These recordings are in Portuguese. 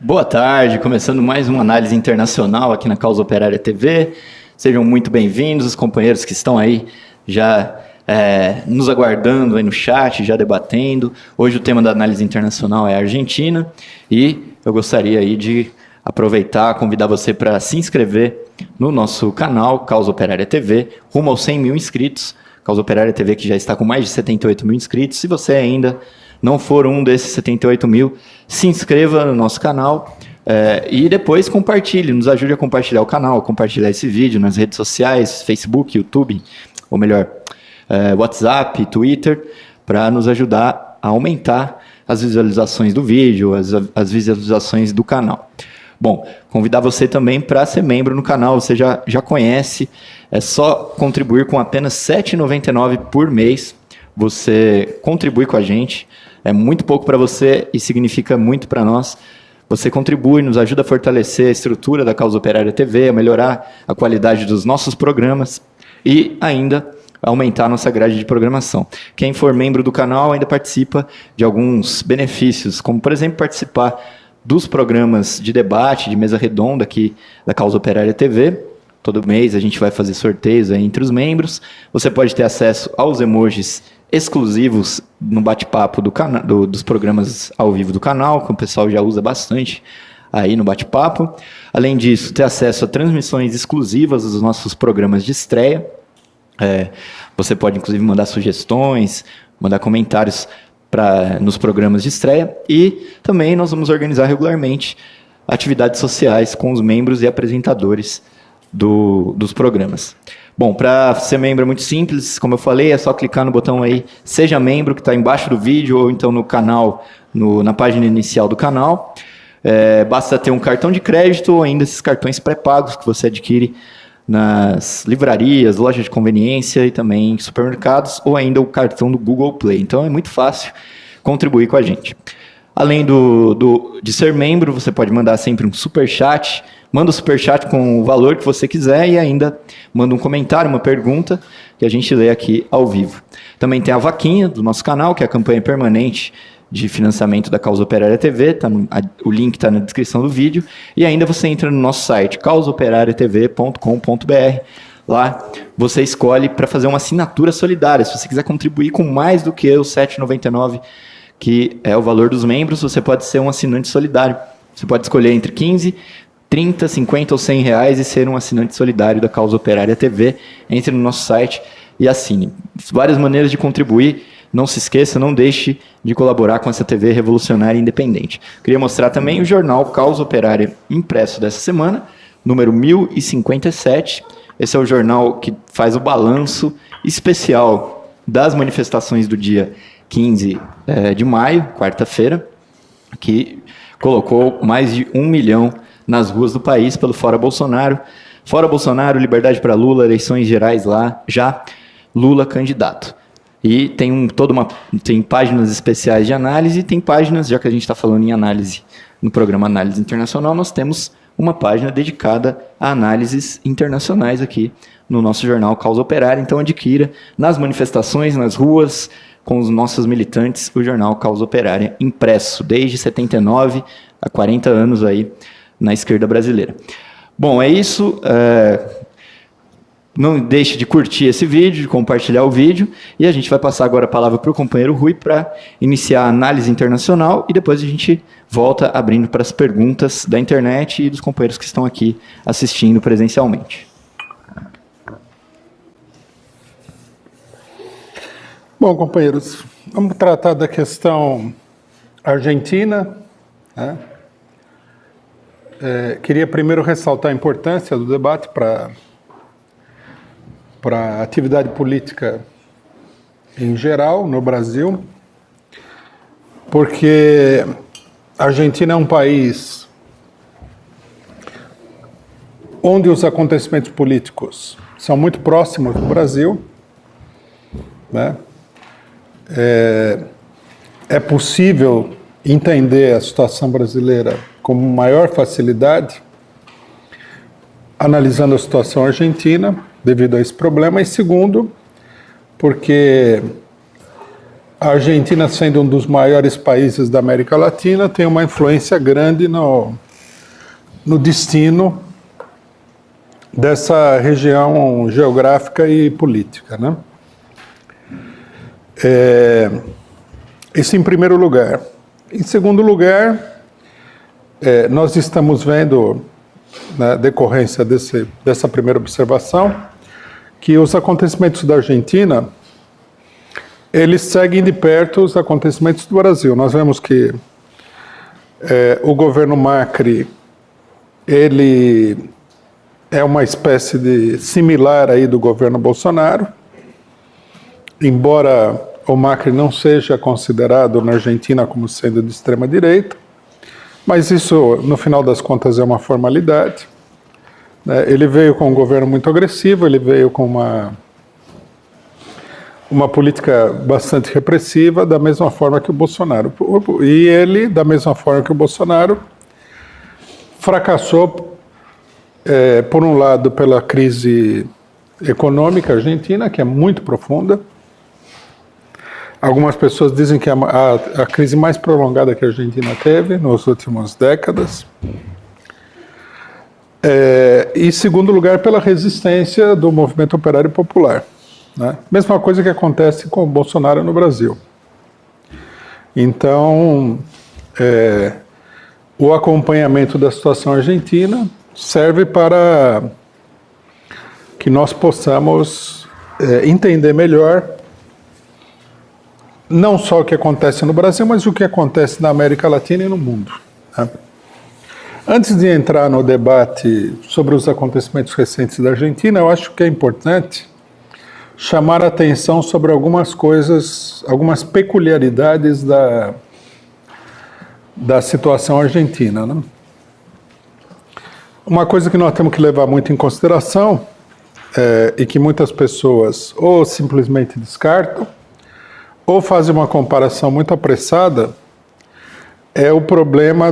Boa tarde, começando mais uma análise internacional aqui na Causa Operária TV. Sejam muito bem-vindos, os companheiros que estão aí já nos aguardando aí no chat, já debatendo. Hoje o tema da análise internacional é a Argentina e eu gostaria aí de aproveitar, convidar você para se inscrever no nosso canal Causa Operária TV, rumo aos 100 mil inscritos. Causa Operária TV que já está com mais de 78 mil inscritos. Se você ainda não for um desses 78 mil, se inscreva no nosso canal e depois compartilhe, nos ajude a compartilhar o canal, compartilhar esse vídeo nas redes sociais, Facebook, YouTube, ou melhor, WhatsApp, Twitter, para nos ajudar a aumentar as visualizações do vídeo, as visualizações do canal. Bom, convidar você também para ser membro no canal, você já conhece, é só contribuir com apenas R$ 7,99 por mês, você contribui com a gente, é muito pouco para você e significa muito para nós. Você contribui, nos ajuda a fortalecer a estrutura da Causa Operária TV, a melhorar a qualidade dos nossos programas e ainda aumentar a nossa grade de programação. Quem for membro do canal ainda participa de alguns benefícios, como, por exemplo, participar dos programas de debate, de mesa redonda aqui da Causa Operária TV. Todo mês a gente vai fazer sorteios aí entre os membros. Você pode ter acesso aos emojis exclusivos no bate-papo dos programas ao vivo do canal, que o pessoal já usa bastante aí no bate-papo. Além disso, ter acesso a transmissões exclusivas dos nossos programas de estreia. Você pode, inclusive, mandar sugestões, mandar comentários nos programas de estreia. E também nós vamos organizar regularmente atividades sociais com os membros e apresentadores dos programas. Bom, para ser membro é muito simples, como eu falei, é só clicar no botão aí, seja membro, que está embaixo do vídeo, ou então no canal, na página inicial do canal. Basta ter um cartão de crédito ou ainda esses cartões pré-pagos que você adquire nas livrarias, lojas de conveniência e também em supermercados, ou ainda o cartão do Google Play. Então é muito fácil contribuir com a gente. Além de ser membro, você pode mandar sempre um superchat. Manda o superchat com o valor que você quiser e ainda manda um comentário, uma pergunta, que a gente lê aqui ao vivo. Também tem a vaquinha do nosso canal, que é a campanha permanente de financiamento da Causa Operária TV. O link está na descrição do vídeo. E ainda você entra no nosso site, causaoperariatv.com.br. Lá você escolhe para fazer uma assinatura solidária. Se você quiser contribuir com mais do que os R$ 7,99, que é o valor dos membros, você pode ser um assinante solidário. Você pode escolher entre 15, 30, 50 ou 100 reais e ser um assinante solidário da Causa Operária TV. Entre no nosso site e assine. Várias maneiras de contribuir. Não se esqueça, não deixe de colaborar com essa TV revolucionária e independente. Queria mostrar também o jornal Causa Operária impresso dessa semana, número 1057. Esse é o jornal que faz o balanço especial das manifestações do dia 15 de maio, quarta-feira, que colocou mais de 1 milhão nas ruas do país pelo Fora Bolsonaro. Fora Bolsonaro, liberdade para Lula, eleições gerais lá, já Lula candidato. E tem páginas especiais de análise, tem páginas, já que a gente está falando em análise no programa Análise Internacional, nós temos uma página dedicada a análises internacionais aqui no nosso jornal Causa Operária. Então adquira nas manifestações, nas ruas, com os nossos militantes, o jornal Causa Operária impresso desde 79, há 40 anos aí na esquerda brasileira. Bom, é isso. Não deixe de curtir esse vídeo, de compartilhar o vídeo, e a gente vai passar agora a palavra para o companheiro Rui para iniciar a análise internacional e depois a gente volta abrindo para as perguntas da internet e dos companheiros que estão aqui assistindo presencialmente. Bom, companheiros, vamos tratar da questão argentina, né? Queria primeiro ressaltar a importância do debate para a atividade política em geral no Brasil, porque a Argentina é um país onde os acontecimentos políticos são muito próximos do Brasil, né? É possível entender a situação brasileira com maior facilidade analisando a situação argentina devido a esse problema, e segundo, porque a Argentina, sendo um dos maiores países da América Latina, tem uma influência grande no destino dessa região geográfica e política, né? Isso em primeiro lugar. Em segundo lugar, nós estamos vendo, na decorrência dessa primeira observação, que os acontecimentos da Argentina, eles seguem de perto os acontecimentos do Brasil. Nós vemos que o governo Macri, ele é uma espécie de similar aí do governo Bolsonaro, embora o Macri não seja considerado na Argentina como sendo de extrema direita, mas isso, no final das contas, é uma formalidade. Ele veio com um governo muito agressivo, ele veio com uma política bastante repressiva, da mesma forma que o Bolsonaro. E ele, da mesma forma que o Bolsonaro, fracassou, por um lado, pela crise econômica argentina, que é muito profunda. Algumas pessoas dizem que é a crise mais prolongada que a Argentina teve nas últimas décadas. E, em segundo lugar, pela resistência do movimento operário popular, né? Mesma coisa que acontece com o Bolsonaro no Brasil. Então, o acompanhamento da situação argentina serve para que nós possamos entender melhor não só o que acontece no Brasil, mas o que acontece na América Latina e no mundo, né? Antes de entrar no debate sobre os acontecimentos recentes da Argentina, eu acho que é importante chamar a atenção sobre algumas coisas, algumas peculiaridades da situação argentina, né? Uma coisa que nós temos que levar muito em consideração e que muitas pessoas ou simplesmente descartam ou fazem uma comparação muito apressada é o problema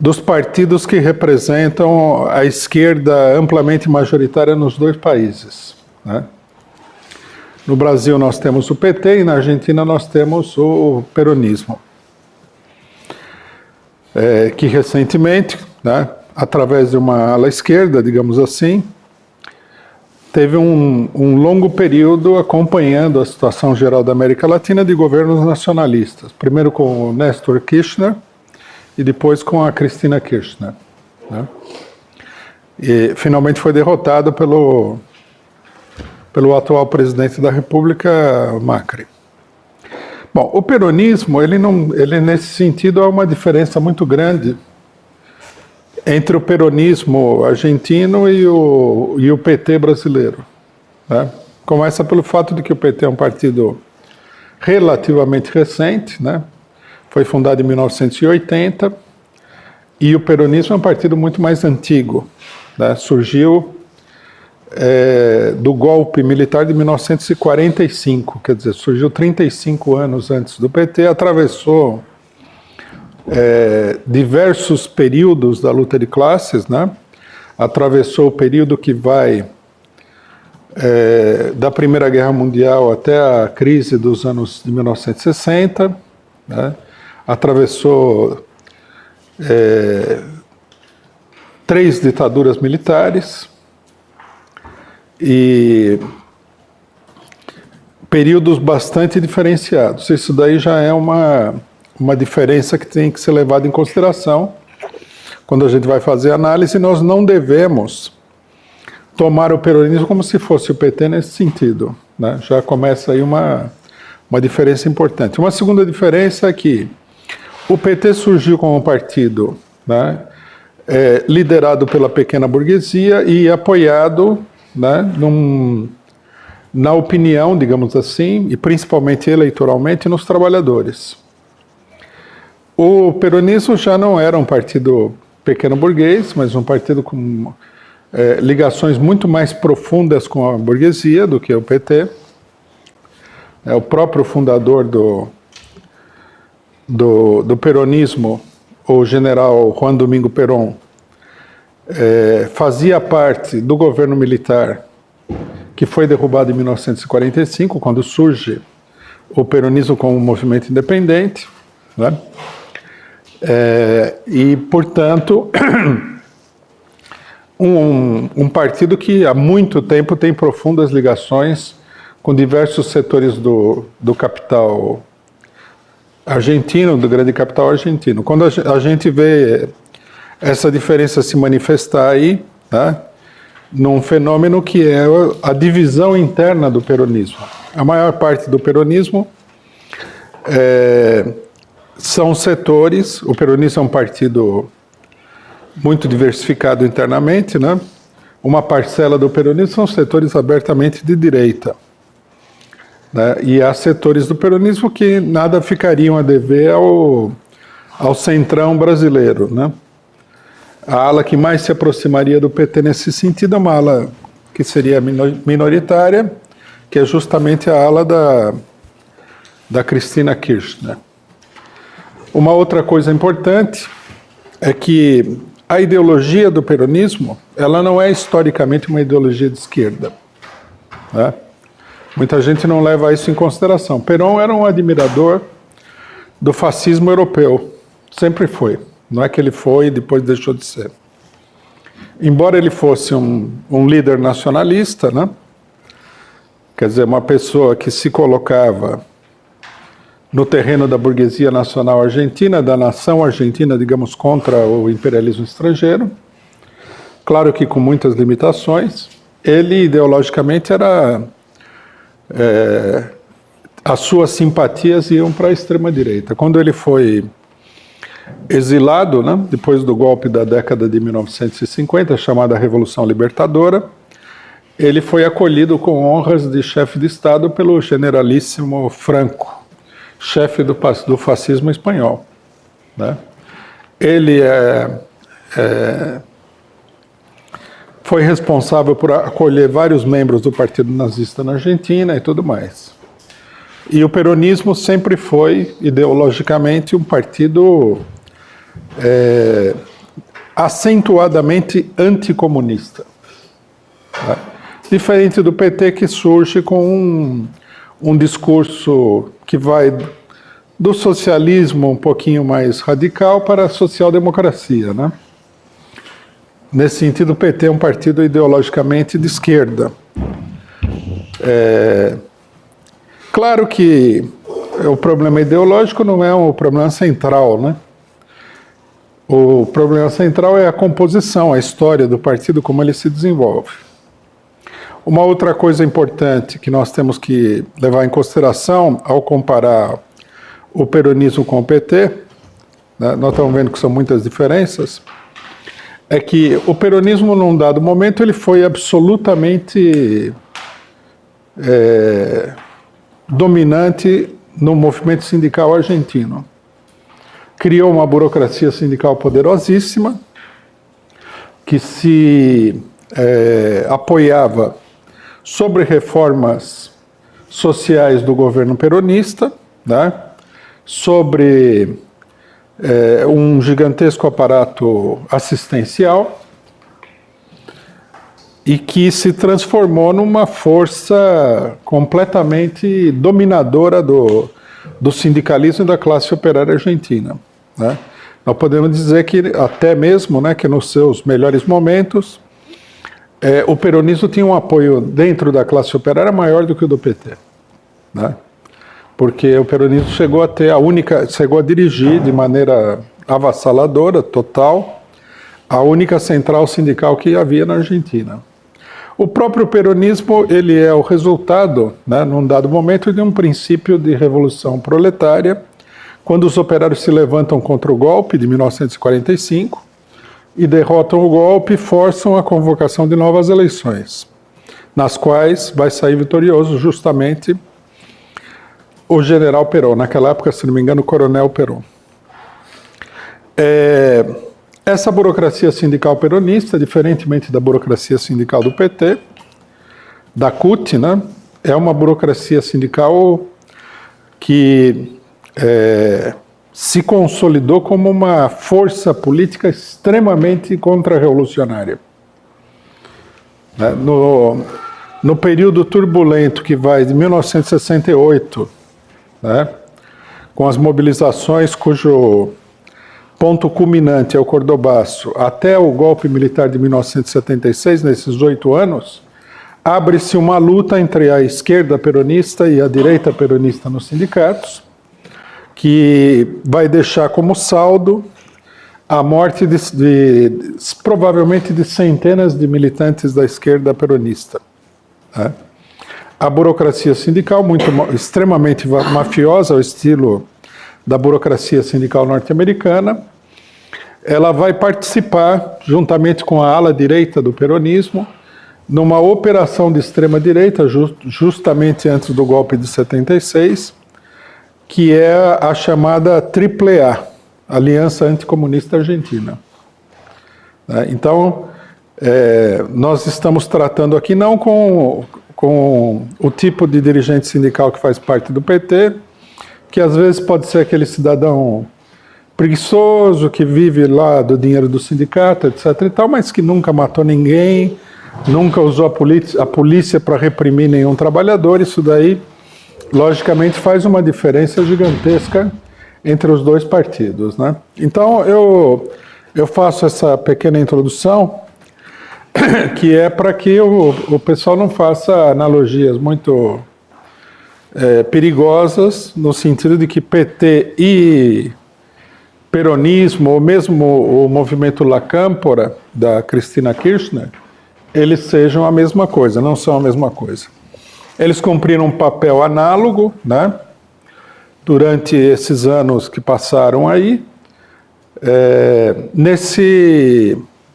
dos partidos que representam a esquerda amplamente majoritária nos dois países, né? No Brasil nós temos o PT e na Argentina nós temos o peronismo, que recentemente, né, através de uma ala esquerda, digamos assim, teve um longo período acompanhando a situação geral da América Latina de governos nacionalistas, primeiro com o Néstor Kirchner e depois com a Cristina Kirchner, né? E finalmente foi derrotado pelo atual presidente da República, Macri. Bom, o peronismo, ele nesse sentido há uma diferença muito grande entre o peronismo argentino e o PT brasileiro, né? Começa pelo fato de que o PT é um partido relativamente recente, né? Foi fundado em 1980, e o peronismo é um partido muito mais antigo, né? Surgiu do golpe militar de 1945, quer dizer, surgiu 35 anos antes do PT, atravessou diversos períodos da luta de classes, né? Atravessou o período que vai da Primeira Guerra Mundial até a crise dos anos de 1960, né? Atravessou 3 ditaduras militares e períodos bastante diferenciados. Isso daí já é uma diferença que tem que ser levada em consideração quando a gente vai fazer análise. Nós não devemos tomar o peronismo como se fosse o PT nesse sentido, né? Já começa aí uma diferença importante. Uma segunda diferença é que o PT surgiu como um partido, né, liderado pela pequena burguesia e apoiado, né, na opinião, digamos assim, e principalmente eleitoralmente, nos trabalhadores. O peronismo já não era um partido pequeno burguês, mas um partido com ligações muito mais profundas com a burguesia do que o PT. O próprio fundador do peronismo, o general Juan Domingo Perón, fazia parte do governo militar que foi derrubado em 1945, quando surge o peronismo como um movimento independente, né? E, portanto, um partido que há muito tempo tem profundas ligações com diversos setores do capital argentino, do grande capital argentino. Quando a gente vê essa diferença se manifestar aí, né, num fenômeno que é a divisão interna do peronismo. A maior parte do peronismo são setores, o peronismo é um partido muito diversificado internamente, né? Uma parcela do peronismo são setores abertamente de direita, né? E há setores do peronismo que nada ficariam a dever ao centrão brasileiro, né? A ala que mais se aproximaria do PT nesse sentido é uma ala que seria minoritária, que é justamente a ala da Cristina Kirchner. Uma outra coisa importante é que a ideologia do peronismo, ela não é historicamente uma ideologia de esquerda, né? Muita gente não leva isso em consideração. Perón era um admirador do fascismo europeu, sempre foi. Não é que ele foi e depois deixou de ser. Embora ele fosse um líder nacionalista, né? Quer dizer, uma pessoa que se colocava no terreno da burguesia nacional argentina, da nação argentina, digamos, contra o imperialismo estrangeiro. Claro que com muitas limitações. Ele, ideologicamente, as suas simpatias iam para a extrema-direita. Quando ele foi exilado, né, depois do golpe da década de 1950, chamada Revolução Libertadora, ele foi acolhido com honras de chefe de Estado pelo generalíssimo Franco, chefe do fascismo espanhol, né? Ele foi responsável por acolher vários membros do Partido Nazista na Argentina e tudo mais. E o peronismo sempre foi, ideologicamente, um partido acentuadamente anticomunista, né? Diferente do PT, que surge com um discurso que vai do socialismo um pouquinho mais radical para a social-democracia, né? Nesse sentido, o PT é um partido ideologicamente de esquerda. Claro que o problema ideológico não é o problema central, né? O problema central é a composição, a história do partido, como ele se desenvolve. Uma outra coisa importante que nós temos que levar em consideração ao comparar o peronismo com o PT, né, nós estamos vendo que são muitas diferenças, é que o peronismo, num dado momento, ele foi absolutamente dominante no movimento sindical argentino. Criou uma burocracia sindical poderosíssima, que se apoiava sobre reformas sociais do governo peronista, né, sobre um gigantesco aparato assistencial, e que se transformou numa força completamente dominadora do sindicalismo e da classe operária argentina, né? Nós podemos dizer que até mesmo, né, que nos seus melhores momentos, o peronismo tinha um apoio dentro da classe operária maior do que o do PT, né? Porque o peronismo chegou a dirigir de maneira avassaladora, total, a única central sindical que havia na Argentina. O próprio peronismo, ele é o resultado, né, num dado momento, de um princípio de revolução proletária, quando os operários se levantam contra o golpe de 1945 e derrotam o golpe e forçam a convocação de novas eleições, nas quais vai sair vitorioso justamente o general Perón, naquela época, se não me engano, o coronel Perón. Essa burocracia sindical peronista, diferentemente da burocracia sindical do PT, da CUT, né, é uma burocracia sindical que se consolidou como uma força política extremamente contra-revolucionária. no período turbulento que vai de 1968, né, com as mobilizações cujo ponto culminante é o Cordobaço, até o golpe militar de 1976, nesses 8 anos, abre-se uma luta entre a esquerda peronista e a direita peronista nos sindicatos, que vai deixar como saldo a morte provavelmente de centenas de militantes da esquerda peronista. Né? A burocracia sindical, extremamente mafiosa, ao estilo da burocracia sindical norte-americana, ela vai participar, juntamente com a ala direita do peronismo, numa operação de extrema-direita, justamente antes do golpe de 76, que é a chamada AAA, Aliança Anticomunista Argentina. Então, nós estamos tratando aqui não com o tipo de dirigente sindical que faz parte do PT, que às vezes pode ser aquele cidadão preguiçoso, que vive lá do dinheiro do sindicato, etc. e tal, mas que nunca matou ninguém, nunca usou a polícia para reprimir nenhum trabalhador. Isso daí, logicamente, faz uma diferença gigantesca entre os dois partidos, né? Então, eu faço essa pequena introdução, que é para que o pessoal não faça analogias muito perigosas, no sentido de que PT e peronismo, ou mesmo o movimento La Câmpora, da Cristina Kirchner, eles sejam a mesma coisa, não são a mesma coisa. Eles cumpriram um papel análogo, né, durante esses anos que passaram aí,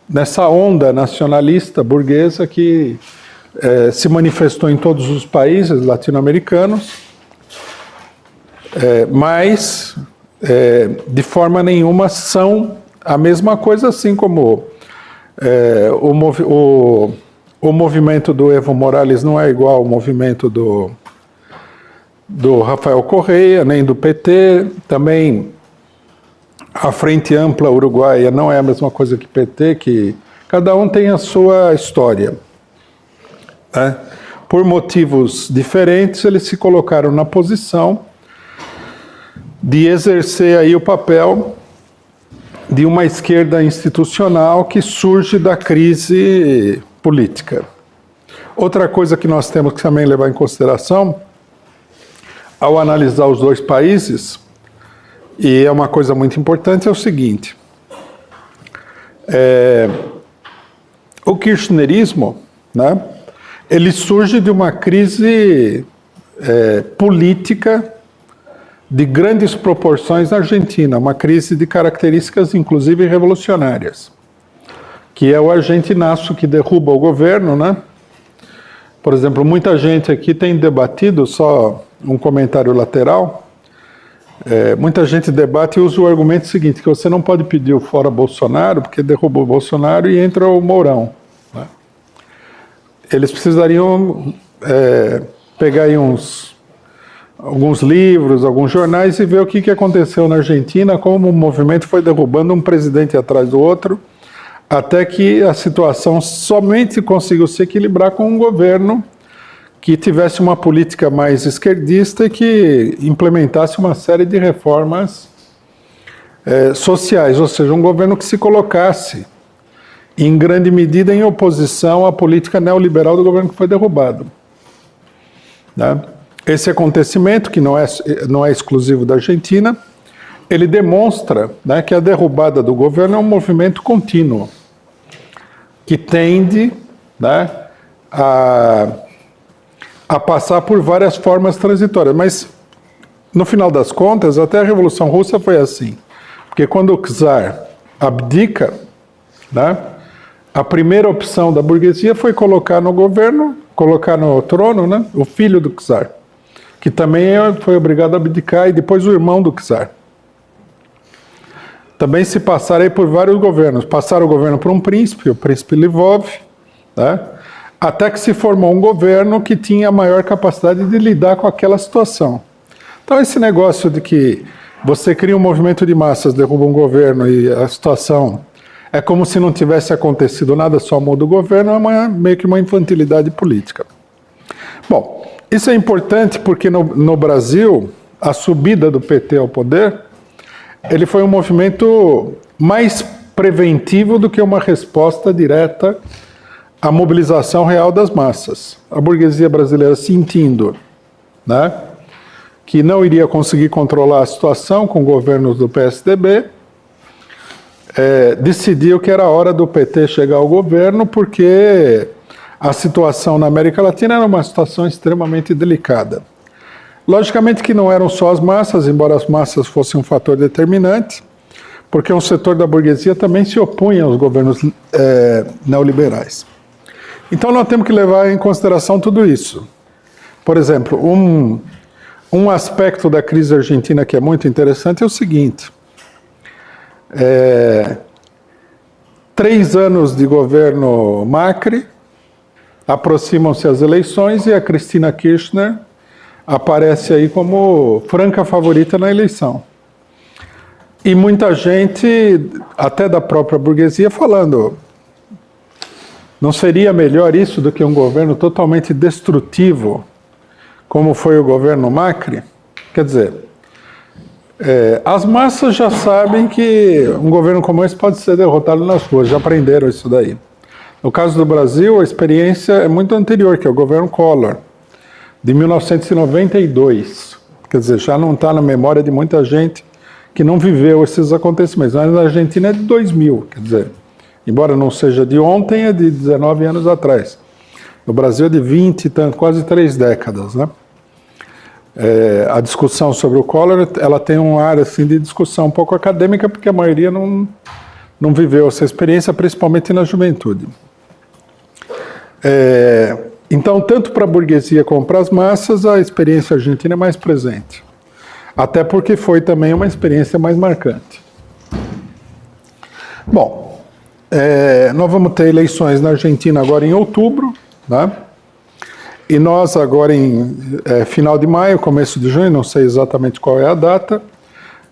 nessa onda nacionalista burguesa que se manifestou em todos os países latino-americanos, mas de forma nenhuma são a mesma coisa, assim como o movimento do Evo Morales não é igual ao movimento do Rafael Correa, nem do PT, também a Frente Ampla Uruguaia não é a mesma coisa que PT, que cada um tem a sua história. Né? Por motivos diferentes, eles se colocaram na posição de exercer aí o papel de uma esquerda institucional que surge da crise política. Outra coisa que nós temos que também levar em consideração, ao analisar os dois países, e é uma coisa muito importante, é o seguinte: o kirchnerismo, né, ele surge de uma crise política de grandes proporções na Argentina, uma crise de características inclusive revolucionárias, que é o argentinaço que derruba o governo, né? Por exemplo, muita gente aqui tem debatido, só um comentário lateral, muita gente debate e usa o argumento seguinte, que você não pode pedir o fora Bolsonaro, porque derrubou o Bolsonaro e entra o Mourão. Né? Eles precisariam pegar aí alguns livros, alguns jornais e ver o que aconteceu na Argentina, como o movimento foi derrubando um presidente atrás do outro, até que a situação somente conseguiu se equilibrar com um governo que tivesse uma política mais esquerdista e que implementasse uma série de reformas sociais, ou seja, um governo que se colocasse, em grande medida, em oposição à política neoliberal do governo que foi derrubado. Né? Esse acontecimento, que não é exclusivo da Argentina, ele demonstra, né, que a derrubada do governo é um movimento contínuo, que tende, né, a passar por várias formas transitórias. Mas, no final das contas, até a Revolução Russa foi assim. Porque quando o czar abdica, né, a primeira opção da burguesia foi colocar no governo, colocar no trono, né, o filho do czar, que também foi obrigado a abdicar, e depois o irmão do czar. Também se passaram aí por vários governos. Passaram o governo por um príncipe, o príncipe Lvov, né? Até que se formou um governo que tinha maior capacidade de lidar com aquela situação. Então esse negócio de que você cria um movimento de massas, derruba um governo e a situação é como se não tivesse acontecido nada, só muda o governo, é meio que uma infantilidade política. Bom, isso é importante porque no Brasil, a subida do PT ao poder, ele foi um movimento mais preventivo do que uma resposta direta à mobilização real das massas. A burguesia brasileira sentindo, né, que não iria conseguir controlar a situação com governos do PSDB, decidiu que era hora do PT chegar ao governo, porque a situação na América Latina era uma situação extremamente delicada. Logicamente que não eram só as massas, embora as massas fossem um fator determinante, porque um setor da burguesia também se opunha aos governos neoliberais. Então nós temos que levar em consideração tudo isso. Por exemplo, um aspecto da crise argentina que é muito interessante é o seguinte: 3 anos de governo Macri, aproximam-se as eleições e a Cristina Kirchner aparece aí como franca favorita na eleição. E muita gente, até da própria burguesia, falando: não seria melhor isso do que um governo totalmente destrutivo, como foi o governo Macri? Quer dizer, as massas já sabem que um governo como esse pode ser derrotado nas ruas, já aprenderam isso daí. No caso do Brasil, a experiência é muito anterior, que é o governo Collor, de 1992. Quer dizer, já não está na memória de muita gente que não viveu esses acontecimentos. Mas na Argentina é de 2000, quer dizer, embora não seja de ontem, é de 19 anos atrás. No Brasil é de 20, quase 3 décadas, né? A discussão sobre o Collor, ela tem um ar assim, de discussão um pouco acadêmica, porque a maioria não viveu essa experiência, principalmente na juventude. Então, tanto para a burguesia como para as massas, a experiência argentina é mais presente. Até porque foi também uma experiência mais marcante. Bom, nós vamos ter eleições na Argentina agora em outubro, né? E nós agora em final de maio, começo de junho, não sei exatamente qual é a data,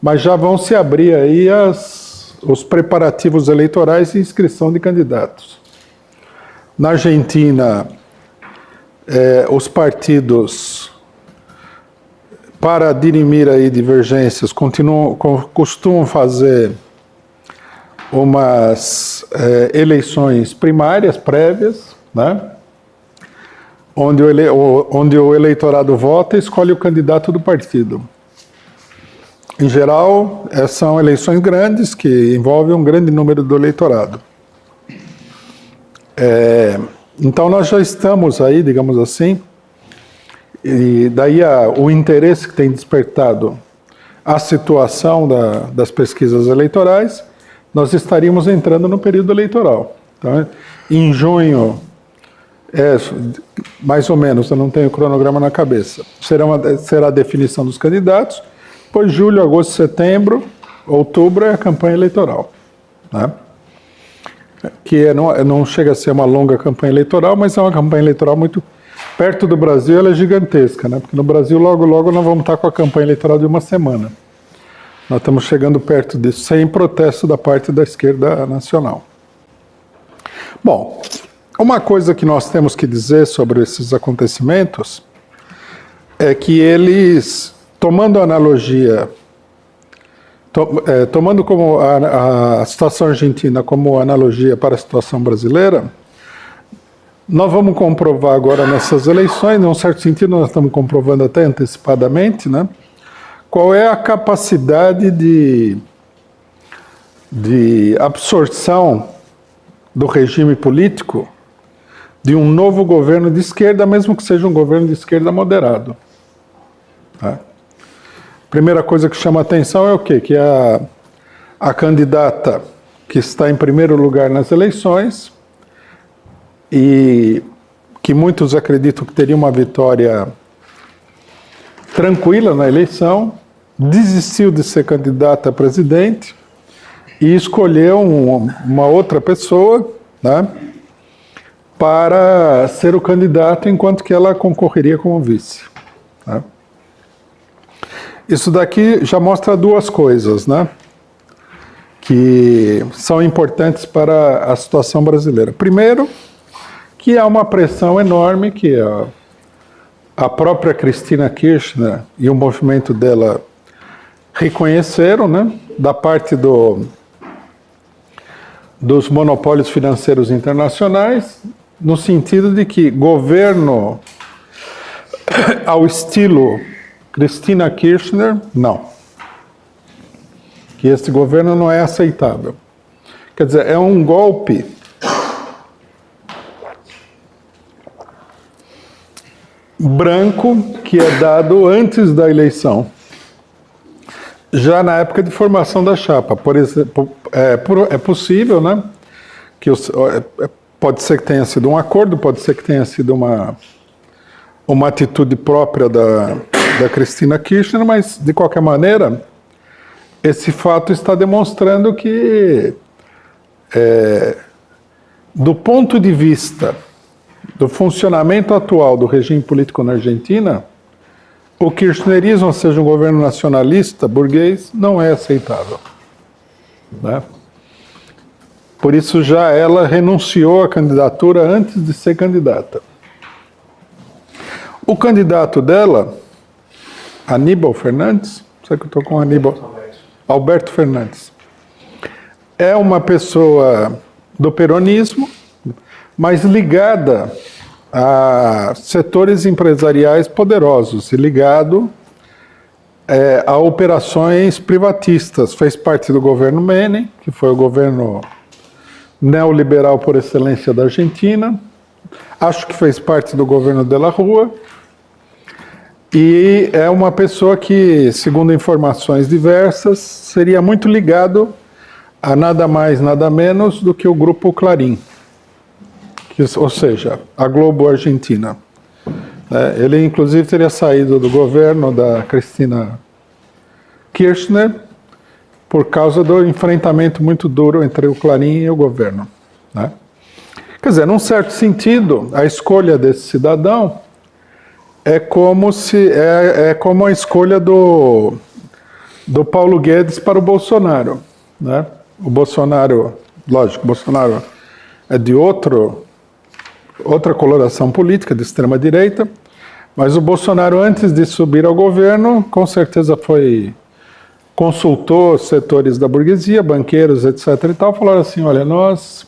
mas já vão se abrir aí os preparativos eleitorais e inscrição de candidatos. Na Argentina, os partidos, para dirimir aí divergências, costumam fazer umas eleições primárias, prévias, né? Onde o eleitorado vota e escolhe o candidato do partido. Em geral, são eleições grandes que envolvem um grande número do eleitorado. Então nós já estamos aí, digamos assim, e daí o interesse que tem despertado a situação das pesquisas eleitorais, nós estaríamos entrando no período eleitoral. Então, em junho, mais ou menos, eu não tenho o cronograma na cabeça, será a definição dos candidatos, depois julho, agosto, setembro, outubro é a campanha eleitoral, né? Que não chega a ser uma longa campanha eleitoral, mas é uma campanha eleitoral muito perto do Brasil, ela é gigantesca, né? Porque no Brasil logo nós vamos estar com a campanha eleitoral de uma semana. Nós estamos chegando perto disso, sem protesto da parte da esquerda nacional. Bom, uma coisa que nós temos que dizer sobre esses acontecimentos é que eles, tomando a analogia, tomando como a situação argentina como analogia para a situação brasileira, nós vamos comprovar agora nessas eleições, num certo sentido nós estamos comprovando até antecipadamente, né, qual é a capacidade de absorção do regime político de um novo governo de esquerda, mesmo que seja um governo de esquerda moderado. Tá? Primeira coisa que chama a atenção é o quê? Que a candidata que está em primeiro lugar nas eleições e que muitos acreditam que teria uma vitória tranquila na eleição, desistiu de ser candidata a presidente e escolheu uma outra pessoa, né, para ser o candidato, enquanto que ela concorreria como vice. Né? Isso daqui já mostra duas coisas, né, que são importantes para a situação brasileira. Primeiro, que há uma pressão enorme que a própria Cristina Kirchner e o movimento dela reconheceram, né, da parte dos monopólios financeiros internacionais, no sentido de que governo ao estilo Cristina Kirchner, não. Que esse governo não é aceitável. Quer dizer, é um golpe branco que é dado antes da eleição, já na época de formação da chapa. Por exemplo, é possível, né, que pode ser que tenha sido um acordo, pode ser que tenha sido uma atitude própria da Cristina Kirchner, mas, de qualquer maneira, esse fato está demonstrando que, do ponto de vista do funcionamento atual do regime político na Argentina, o kirchnerismo, ou seja, um governo nacionalista, burguês, não é aceitável, né? Por isso já ela renunciou à candidatura antes de ser candidata. O candidato dela, Aníbal Fernandes, sei que eu estou com Aníbal, Alberto Fernandes, é uma pessoa do peronismo, mas ligada a setores empresariais poderosos e ligado a operações privatistas. Fez parte do governo Menem, que foi o governo neoliberal por excelência da Argentina. Acho que fez parte do governo de la Rúa. E é uma pessoa que, segundo informações diversas, seria muito ligado a nada mais, nada menos do que o Grupo Clarim. Ou seja, a Globo Argentina. Ele, inclusive, teria saído do governo da Cristina Kirchner por causa do enfrentamento muito duro entre o Clarim e o governo, né? Quer dizer, num certo sentido, a escolha desse cidadão é como a escolha do Paulo Guedes para o Bolsonaro, né? O Bolsonaro, lógico, o Bolsonaro é de outra coloração política, de extrema-direita, mas o Bolsonaro, antes de subir ao governo, com certeza consultou setores da burguesia, banqueiros, etc. e tal, falaram assim: olha, nós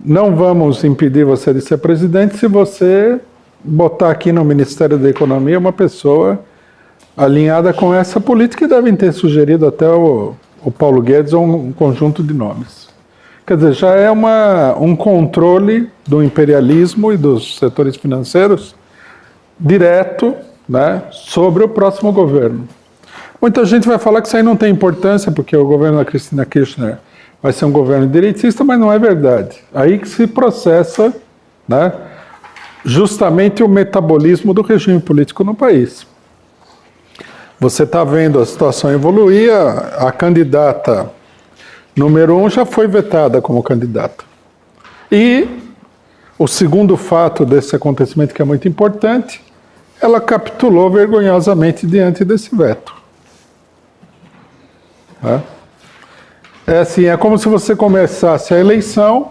não vamos impedir você de ser presidente se você botar aqui no Ministério da Economia uma pessoa alinhada com essa política, e devem ter sugerido até o Paulo Guedes ou um conjunto de nomes. Quer dizer, já é um controle do imperialismo e dos setores financeiros direto, né, sobre o próximo governo. Muita gente vai falar que isso aí não tem importância, porque o governo da Cristina Kirchner vai ser um governo direitista, mas não é verdade. Aí que se processa, né, justamente o metabolismo do regime político no país. Você está vendo a situação evoluir, a candidata número 1 já foi vetada como candidata. E o segundo fato desse acontecimento, que é muito importante, ela capitulou vergonhosamente diante desse veto. É como se você começasse a eleição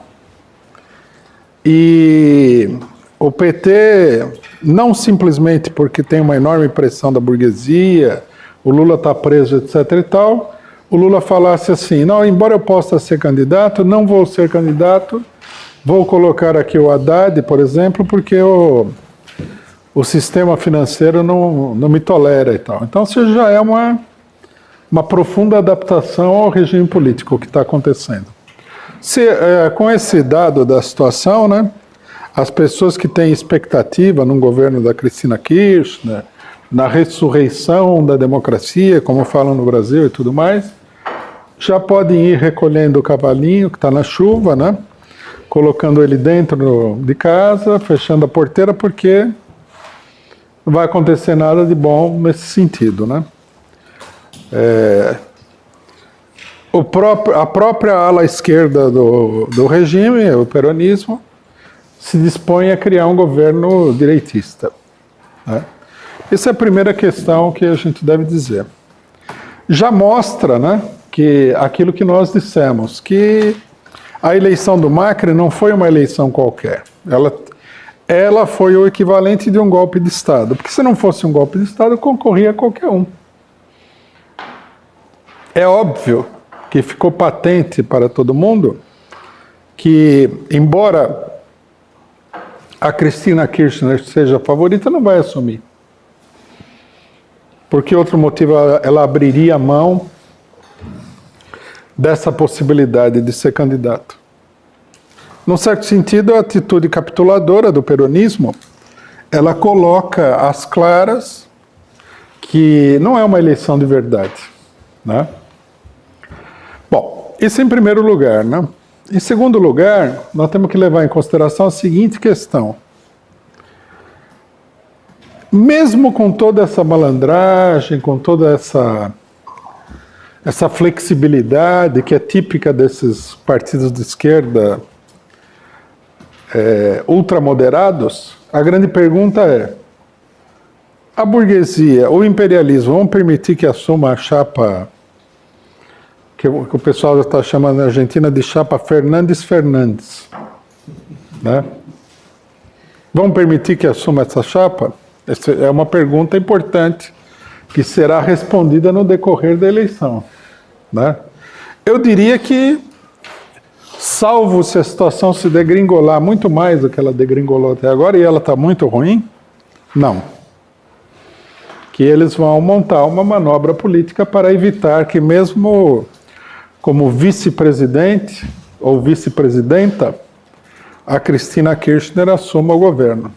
e o PT, não simplesmente porque tem uma enorme pressão da burguesia, o Lula está preso, etc. e tal, o Lula falasse assim: não, embora eu possa ser candidato, não vou ser candidato, vou colocar aqui o Haddad, por exemplo, porque o sistema financeiro não me tolera e tal. Então, isso já é uma profunda adaptação ao regime político que está acontecendo. Com esse dado da situação, né, as pessoas que têm expectativa num governo da Cristina Kirchner, na ressurreição da democracia, como falam no Brasil e tudo mais, já podem ir recolhendo o cavalinho que está na chuva, né, colocando ele dentro de casa, fechando a porteira, porque não vai acontecer nada de bom nesse sentido, né? A própria ala esquerda do regime, o peronismo, se dispõe a criar um governo direitista, né? Essa é a primeira questão que a gente deve dizer. Já mostra, né, que aquilo que nós dissemos, que a eleição do Macri não foi uma eleição qualquer. ela foi o equivalente de um golpe de Estado. Porque se não fosse um golpe de Estado, concorria qualquer um. É óbvio que ficou patente para todo mundo que, embora a Cristina Kirchner seja a favorita, não vai assumir. Por que outro motivo ela abriria mão dessa possibilidade de ser candidato? Num certo sentido, a atitude capituladora do peronismo, ela coloca às claras que não é uma eleição de verdade, né? Bom, isso em primeiro lugar, né? Em segundo lugar, nós temos que levar em consideração a seguinte questão. Mesmo com toda essa malandragem, com toda essa flexibilidade que é típica desses partidos de esquerda ultramoderados, a grande pergunta é: a burguesia, o imperialismo, vão permitir que assuma a chapa que o pessoal está chamando na Argentina de chapa Fernandes-Fernandes, né? Vão permitir que assuma essa chapa? Essa é uma pergunta importante que será respondida no decorrer da eleição, né? Eu diria que, salvo se a situação se degringolar muito mais do que ela degringolou até agora, e ela está muito ruim, não. Que eles vão montar uma manobra política para evitar que, mesmo como vice-presidente ou vice-presidenta, a Cristina Kirchner assuma o governo.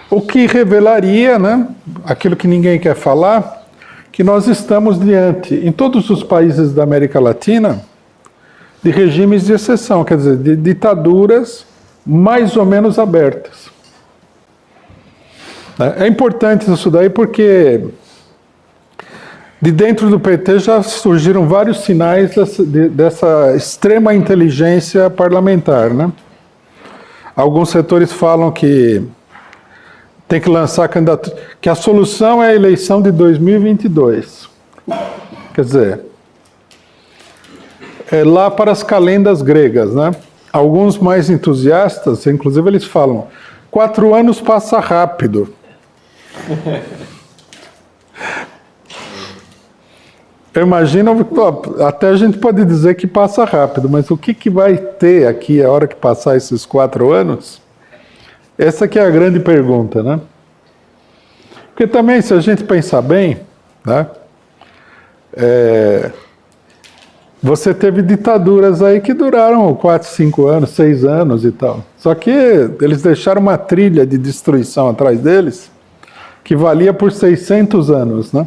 O que revelaria, né, aquilo que ninguém quer falar, que nós estamos diante, em todos os países da América Latina, de regimes de exceção, quer dizer, de ditaduras mais ou menos abertas. É importante isso daí porque de dentro do PT já surgiram vários sinais dessa extrema inteligência parlamentar, né? Alguns setores falam que tem que lançar candidatura, que a solução é a eleição de 2022. Quer dizer, é lá para as calendas gregas, né? Alguns mais entusiastas, inclusive eles falam, 4 anos passa rápido. Eu imagino, até a gente pode dizer que passa rápido, mas o que vai ter aqui a hora que passar esses 4 anos? Essa que é a grande pergunta, né? Porque também, se a gente pensar bem, né, você teve ditaduras aí que duraram 4, 5 anos, 6 anos e tal. Só que eles deixaram uma trilha de destruição atrás deles que valia por 600 anos, né?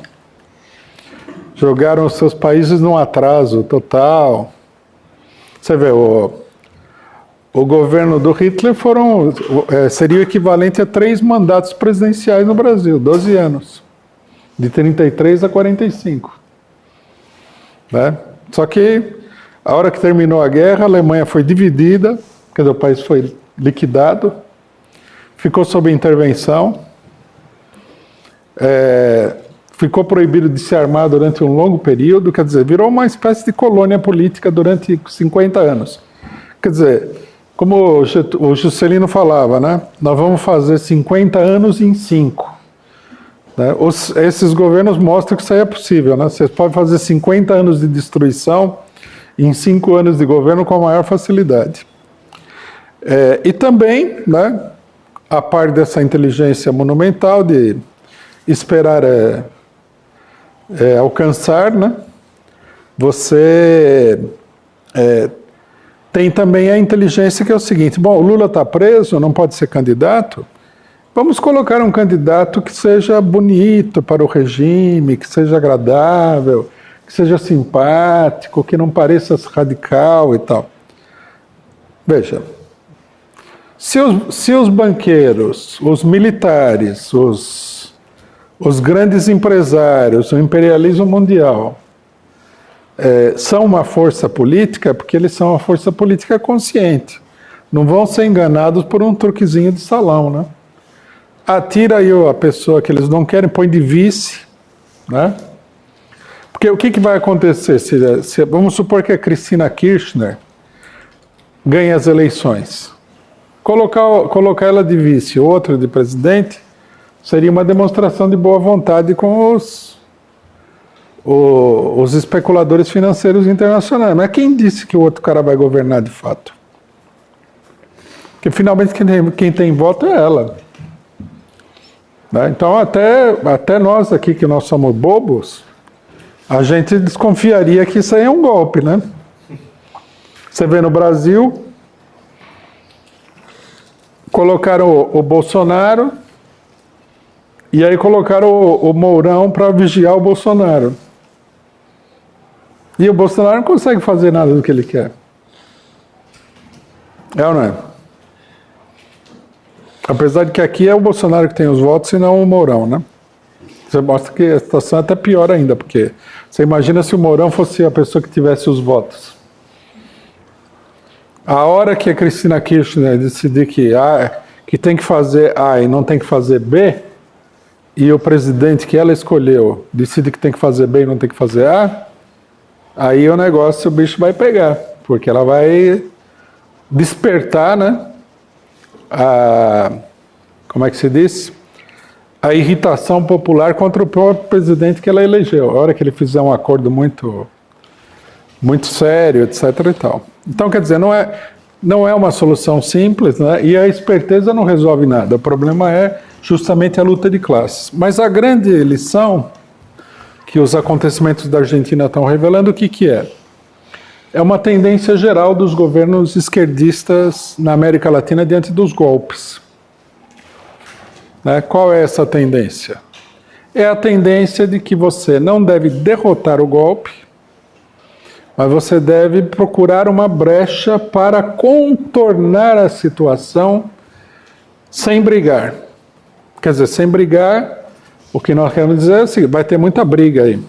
Jogaram os seus países num atraso total. Você vê, o governo do Hitler seria o equivalente a 3 mandatos presidenciais no Brasil, 12 anos, de 33 a 45. Né? Só que, a hora que terminou a guerra, a Alemanha foi dividida, quer dizer, o país foi liquidado, ficou sob intervenção, ficou proibido de se armar durante um longo período, quer dizer, virou uma espécie de colônia política durante 50 anos. Quer dizer, como o Juscelino falava, né? Nós vamos fazer 50 anos em 5. Né? Esses governos mostram que isso aí é possível, né? Você pode fazer 50 anos de destruição em 5 anos de governo com a maior facilidade. E também, né, a par dessa inteligência monumental de esperar alcançar, né? Você tem também a inteligência que é o seguinte: bom, o Lula está preso, não pode ser candidato, vamos colocar um candidato que seja bonito para o regime, que seja agradável, que seja simpático, que não pareça radical e tal. Veja, se os banqueiros, os militares, os grandes empresários, o imperialismo mundial, são uma força política, porque eles são uma força política consciente. Não vão ser enganados por um truquezinho de salão, né? Atira aí a pessoa que eles não querem, põe de vice, né? Porque o que vai acontecer? Vamos supor que a Cristina Kirchner ganha as eleições. Colocar ela de vice, outra de presidente, seria uma demonstração de boa vontade com os especuladores financeiros internacionais. Mas quem disse que o outro cara vai governar de fato? Porque finalmente quem tem voto é ela. Né? Então até nós aqui, que nós somos bobos, a gente desconfiaria que isso aí é um golpe, né? Você vê no Brasil, colocaram o Bolsonaro e aí colocaram o Mourão para vigiar o Bolsonaro. E o Bolsonaro não consegue fazer nada do que ele quer. É ou não é? Apesar de que aqui é o Bolsonaro que tem os votos e não o Mourão, né? Você mostra que a situação é até pior ainda, porque você imagina se o Mourão fosse a pessoa que tivesse os votos. A hora que a Cristina Kirchner decidir que tem que fazer A e não tem que fazer B, e o presidente que ela escolheu decide que tem que fazer B e não tem que fazer A, aí o bicho vai pegar, porque ela vai despertar, né? Como é que se diz? A irritação popular contra o próprio presidente que ela elegeu. A hora que ele fizer um acordo muito sério, etc. e tal. Então, quer dizer, não é uma solução simples, né? E a esperteza não resolve nada. O problema é justamente a luta de classes. Mas a grande lição que os acontecimentos da Argentina estão revelando, o que é? É uma tendência geral dos governos esquerdistas na América Latina diante dos golpes. Né? Qual é essa tendência? É a tendência de que você não deve derrotar o golpe, mas você deve procurar uma brecha para contornar a situação sem brigar. Quer dizer, sem brigar, o que nós queremos dizer é assim, vai ter muita briga aí.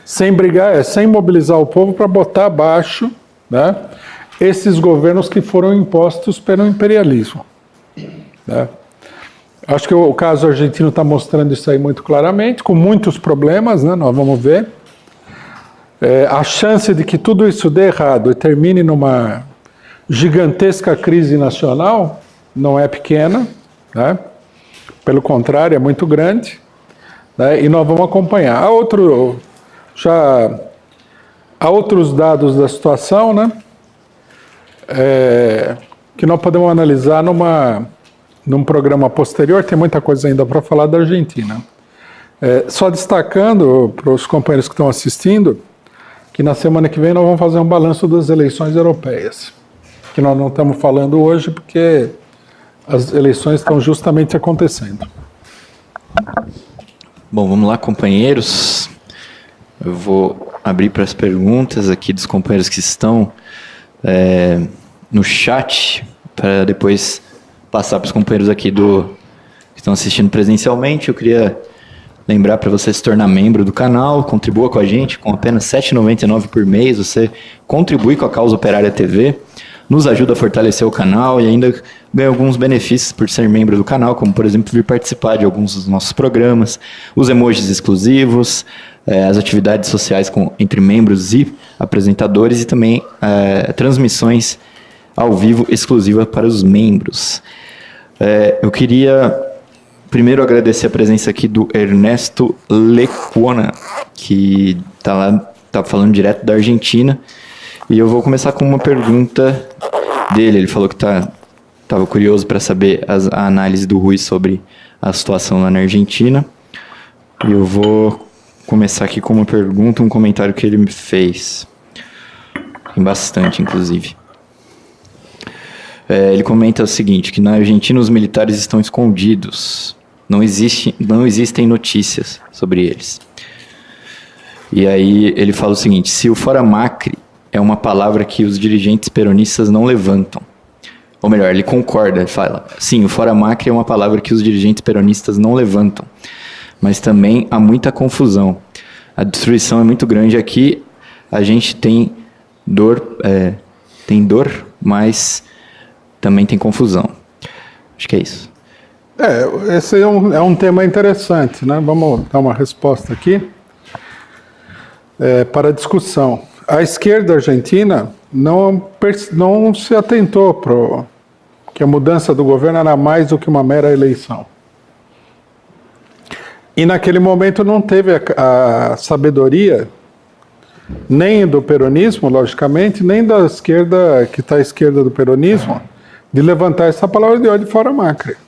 Sem brigar sem mobilizar o povo para botar abaixo, né, esses governos que foram impostos pelo imperialismo. Né? Acho que o caso argentino está mostrando isso aí muito claramente, com muitos problemas, né, nós vamos ver. A chance de que tudo isso dê errado e termine numa gigantesca crise nacional não é pequena, né? Pelo contrário, é muito grande, né? E nós vamos acompanhar. Há outros dados da situação, né? Que nós podemos analisar num programa posterior, tem muita coisa ainda para falar da Argentina. Só destacando para os companheiros que estão assistindo, que na semana que vem nós vamos fazer um balanço das eleições europeias, que nós não estamos falando hoje porque as eleições estão justamente acontecendo. Bom, vamos lá, companheiros. Eu vou abrir para as perguntas aqui dos companheiros que estão no chat, para depois passar para os companheiros aqui que estão assistindo presencialmente. Eu queria lembrar para você se tornar membro do canal, contribua com a gente, com apenas R$ 7,99 por mês, você contribui com a Causa Operária TV, nos ajuda a fortalecer o canal e ainda ganha alguns benefícios por ser membro do canal, como por exemplo vir participar de alguns dos nossos programas, os emojis exclusivos, as atividades sociais entre membros e apresentadores e também transmissões ao vivo exclusivas para os membros. Eu queria primeiro agradecer a presença aqui do Ernesto Lecuona, que tá falando direto da Argentina. E eu vou começar com uma pergunta dele. Ele falou que estava curioso para saber a análise do Rui sobre a situação lá na Argentina. E eu vou começar aqui com uma pergunta, um comentário que ele me fez. Tem bastante, inclusive. Ele comenta o seguinte, que na Argentina os militares estão escondidos. Não existem notícias sobre eles. E aí ele fala o seguinte, se o fora Macri é uma palavra que os dirigentes peronistas não levantam. Ou melhor, ele concorda, ele fala, sim, o fora Macri é uma palavra que os dirigentes peronistas não levantam. Mas também há muita confusão. A destruição é muito grande aqui, a gente tem dor, mas também tem confusão. Acho que é isso. Esse é um tema interessante, né? Vamos dar uma resposta aqui para a discussão. A esquerda argentina não se atentou que a mudança do governo era mais do que uma mera eleição. E naquele momento não teve a sabedoria, nem do peronismo, logicamente, nem da esquerda, que está à esquerda do peronismo, de levantar essa palavra de ordem fora Macri,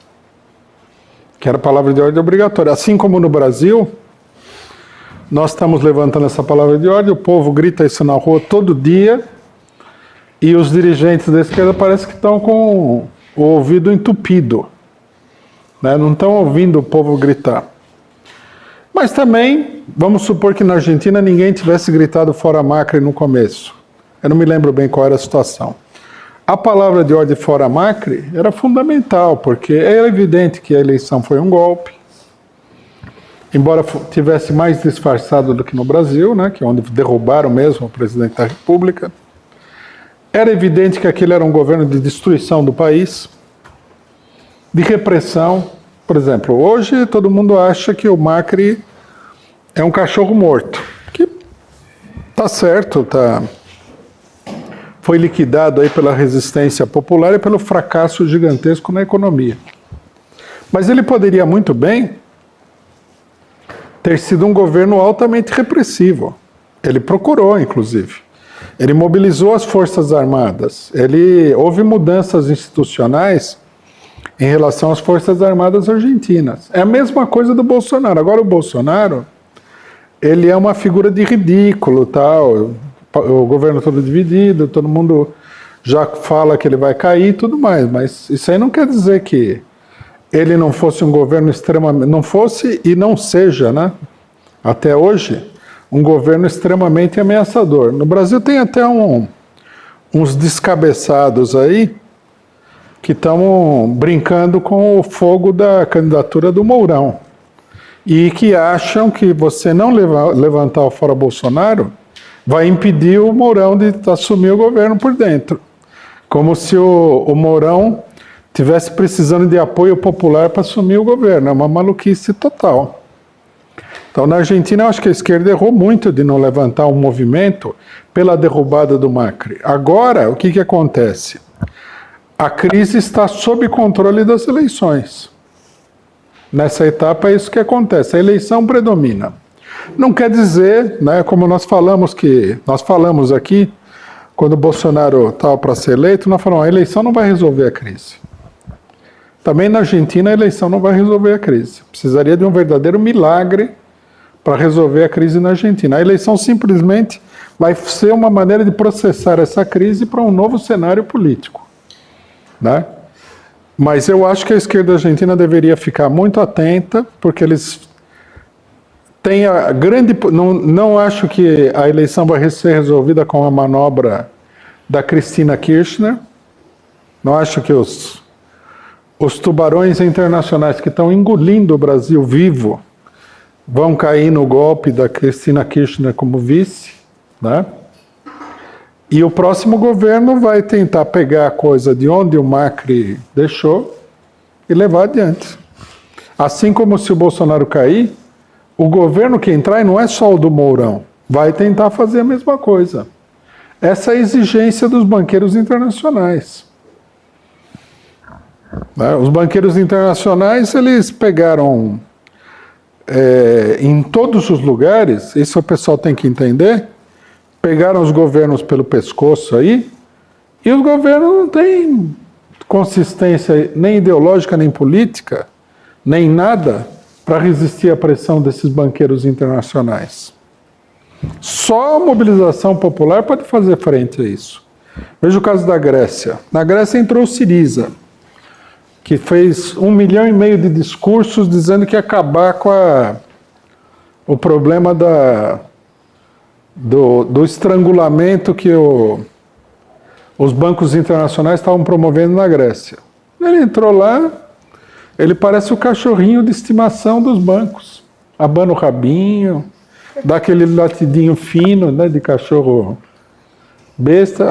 que era palavra de ordem obrigatória. Assim como no Brasil, nós estamos levantando essa palavra de ordem, o povo grita isso na rua todo dia, e os dirigentes da esquerda parece que estão com o ouvido entupido, né? Não estão ouvindo o povo gritar. Mas também, vamos supor que na Argentina ninguém tivesse gritado fora Macri no começo. Eu não me lembro bem qual era a situação. A palavra de ordem fora Macri era fundamental, porque é evidente que a eleição foi um golpe, embora tivesse mais disfarçado do que no Brasil, né, que é onde derrubaram mesmo o presidente da República. Era evidente que aquele era um governo de destruição do país, de repressão. Por exemplo, hoje todo mundo acha que o Macri é um cachorro morto, que tá certo, foi liquidado aí pela resistência popular e pelo fracasso gigantesco na economia. Mas ele poderia muito bem ter sido um governo altamente repressivo. Ele procurou, inclusive. Ele mobilizou as Forças Armadas. Houve mudanças institucionais em relação às Forças Armadas argentinas. É a mesma coisa do Bolsonaro. Agora o Bolsonaro, ele é uma figura de ridículo, tal. O governo todo dividido, todo mundo já fala que ele vai cair e tudo mais, mas isso aí não quer dizer que ele não fosse um governo extremamente, não fosse e não seja, né, até hoje, um governo extremamente ameaçador. No Brasil tem até uns descabeçados aí que estão brincando com o fogo da candidatura do Mourão e que acham que você não levantar o fora Bolsonaro vai impedir o Mourão de assumir o governo por dentro. Como se o Mourão tivesse precisando de apoio popular para assumir o governo. É uma maluquice total. Então, na Argentina, eu acho que a esquerda errou muito de não levantar um movimento pela derrubada do Macri. Agora, o que acontece? A crise está sob controle das eleições. Nessa etapa, é isso que acontece. A eleição predomina. Não quer dizer, né, como nós falamos aqui, quando o Bolsonaro estava para ser eleito, nós falamos, a eleição não vai resolver a crise. Também na Argentina a eleição não vai resolver a crise. Precisaria de um verdadeiro milagre para resolver a crise na Argentina. A eleição simplesmente vai ser uma maneira de processar essa crise para um novo cenário político, né? Mas eu acho que a esquerda argentina deveria ficar muito atenta, porque eles têm a grande... Não acho que a eleição vai ser resolvida com a manobra da Cristina Kirchner. Não acho que os tubarões internacionais que estão engolindo o Brasil vivo vão cair no golpe da Cristina Kirchner como vice, né? E o próximo governo vai tentar pegar a coisa de onde o Macri deixou e levar adiante. Assim como se o Bolsonaro cair, o governo que entrar, e não é só o do Mourão, vai tentar fazer a mesma coisa. Essa é a exigência dos banqueiros internacionais. Os banqueiros internacionais, eles pegaram em todos os lugares, isso o pessoal tem que entender, pegaram os governos pelo pescoço aí, e os governos não têm consistência nem ideológica, nem política, nem nada, para resistir à pressão desses banqueiros internacionais. Só a mobilização popular pode fazer frente a isso. Veja o caso da Grécia. Na Grécia entrou o Syriza, que fez 1,5 milhão de discursos dizendo que ia acabar com o problema do estrangulamento que os bancos internacionais estavam promovendo na Grécia. Ele entrou lá, ele parece o cachorrinho de estimação dos bancos. Abana o rabinho, dá aquele latidinho fino, né, de cachorro besta.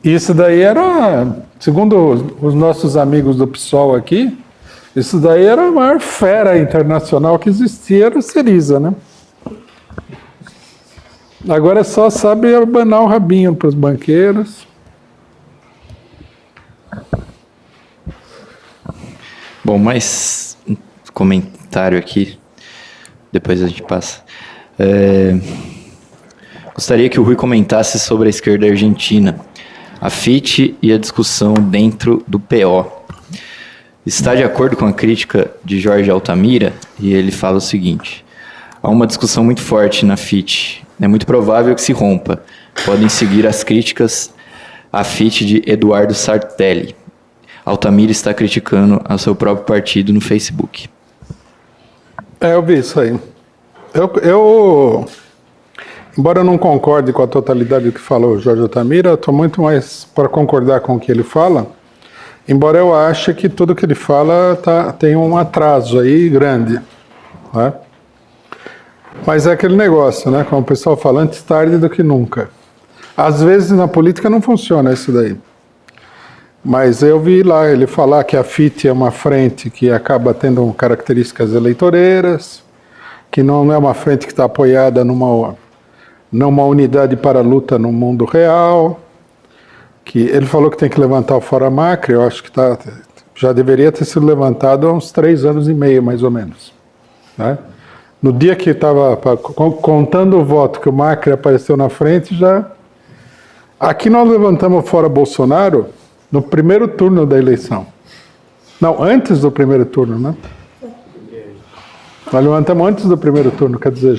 Isso daí era, segundo os nossos amigos do PSOL aqui, isso daí era a maior fera internacional que existia, era o Syriza, né? Agora só sabe abanar o rabinho para os banqueiros. Bom, mais um comentário aqui, depois a gente passa. Gostaria que o Rui comentasse sobre a esquerda argentina, a FIT e a discussão dentro do PO. Está de acordo com a crítica de Jorge Altamira? E ele fala o seguinte: há uma discussão muito forte na FIT. É muito provável que se rompa. Podem seguir as críticas à FIT de Eduardo Sartelli. Altamira está criticando a seu próprio partido no Facebook. Eu vi isso aí. Embora eu não concorde com a totalidade do que falou o Jorge Altamira, estou muito mais para concordar com o que ele fala, embora eu ache que tudo que ele fala tem um atraso aí grande, né? Mas é aquele negócio, né? Como o pessoal fala, antes tarde do que nunca. Às vezes na política não funciona isso daí. Mas eu vi lá ele falar que a FIT é uma frente que acaba tendo características eleitoreiras, que não é uma frente que está apoiada numa unidade para a luta no mundo real, que ele falou que tem que levantar o Fora Macri. Eu acho que já deveria ter sido levantado há uns 3 anos e meio, mais ou menos, né? No dia que estava contando o voto que o Macri apareceu na frente, aqui nós levantamos o Fora Bolsonaro no primeiro turno da eleição. Não, antes do primeiro turno, né? Nós levantamos antes do primeiro turno, quer dizer,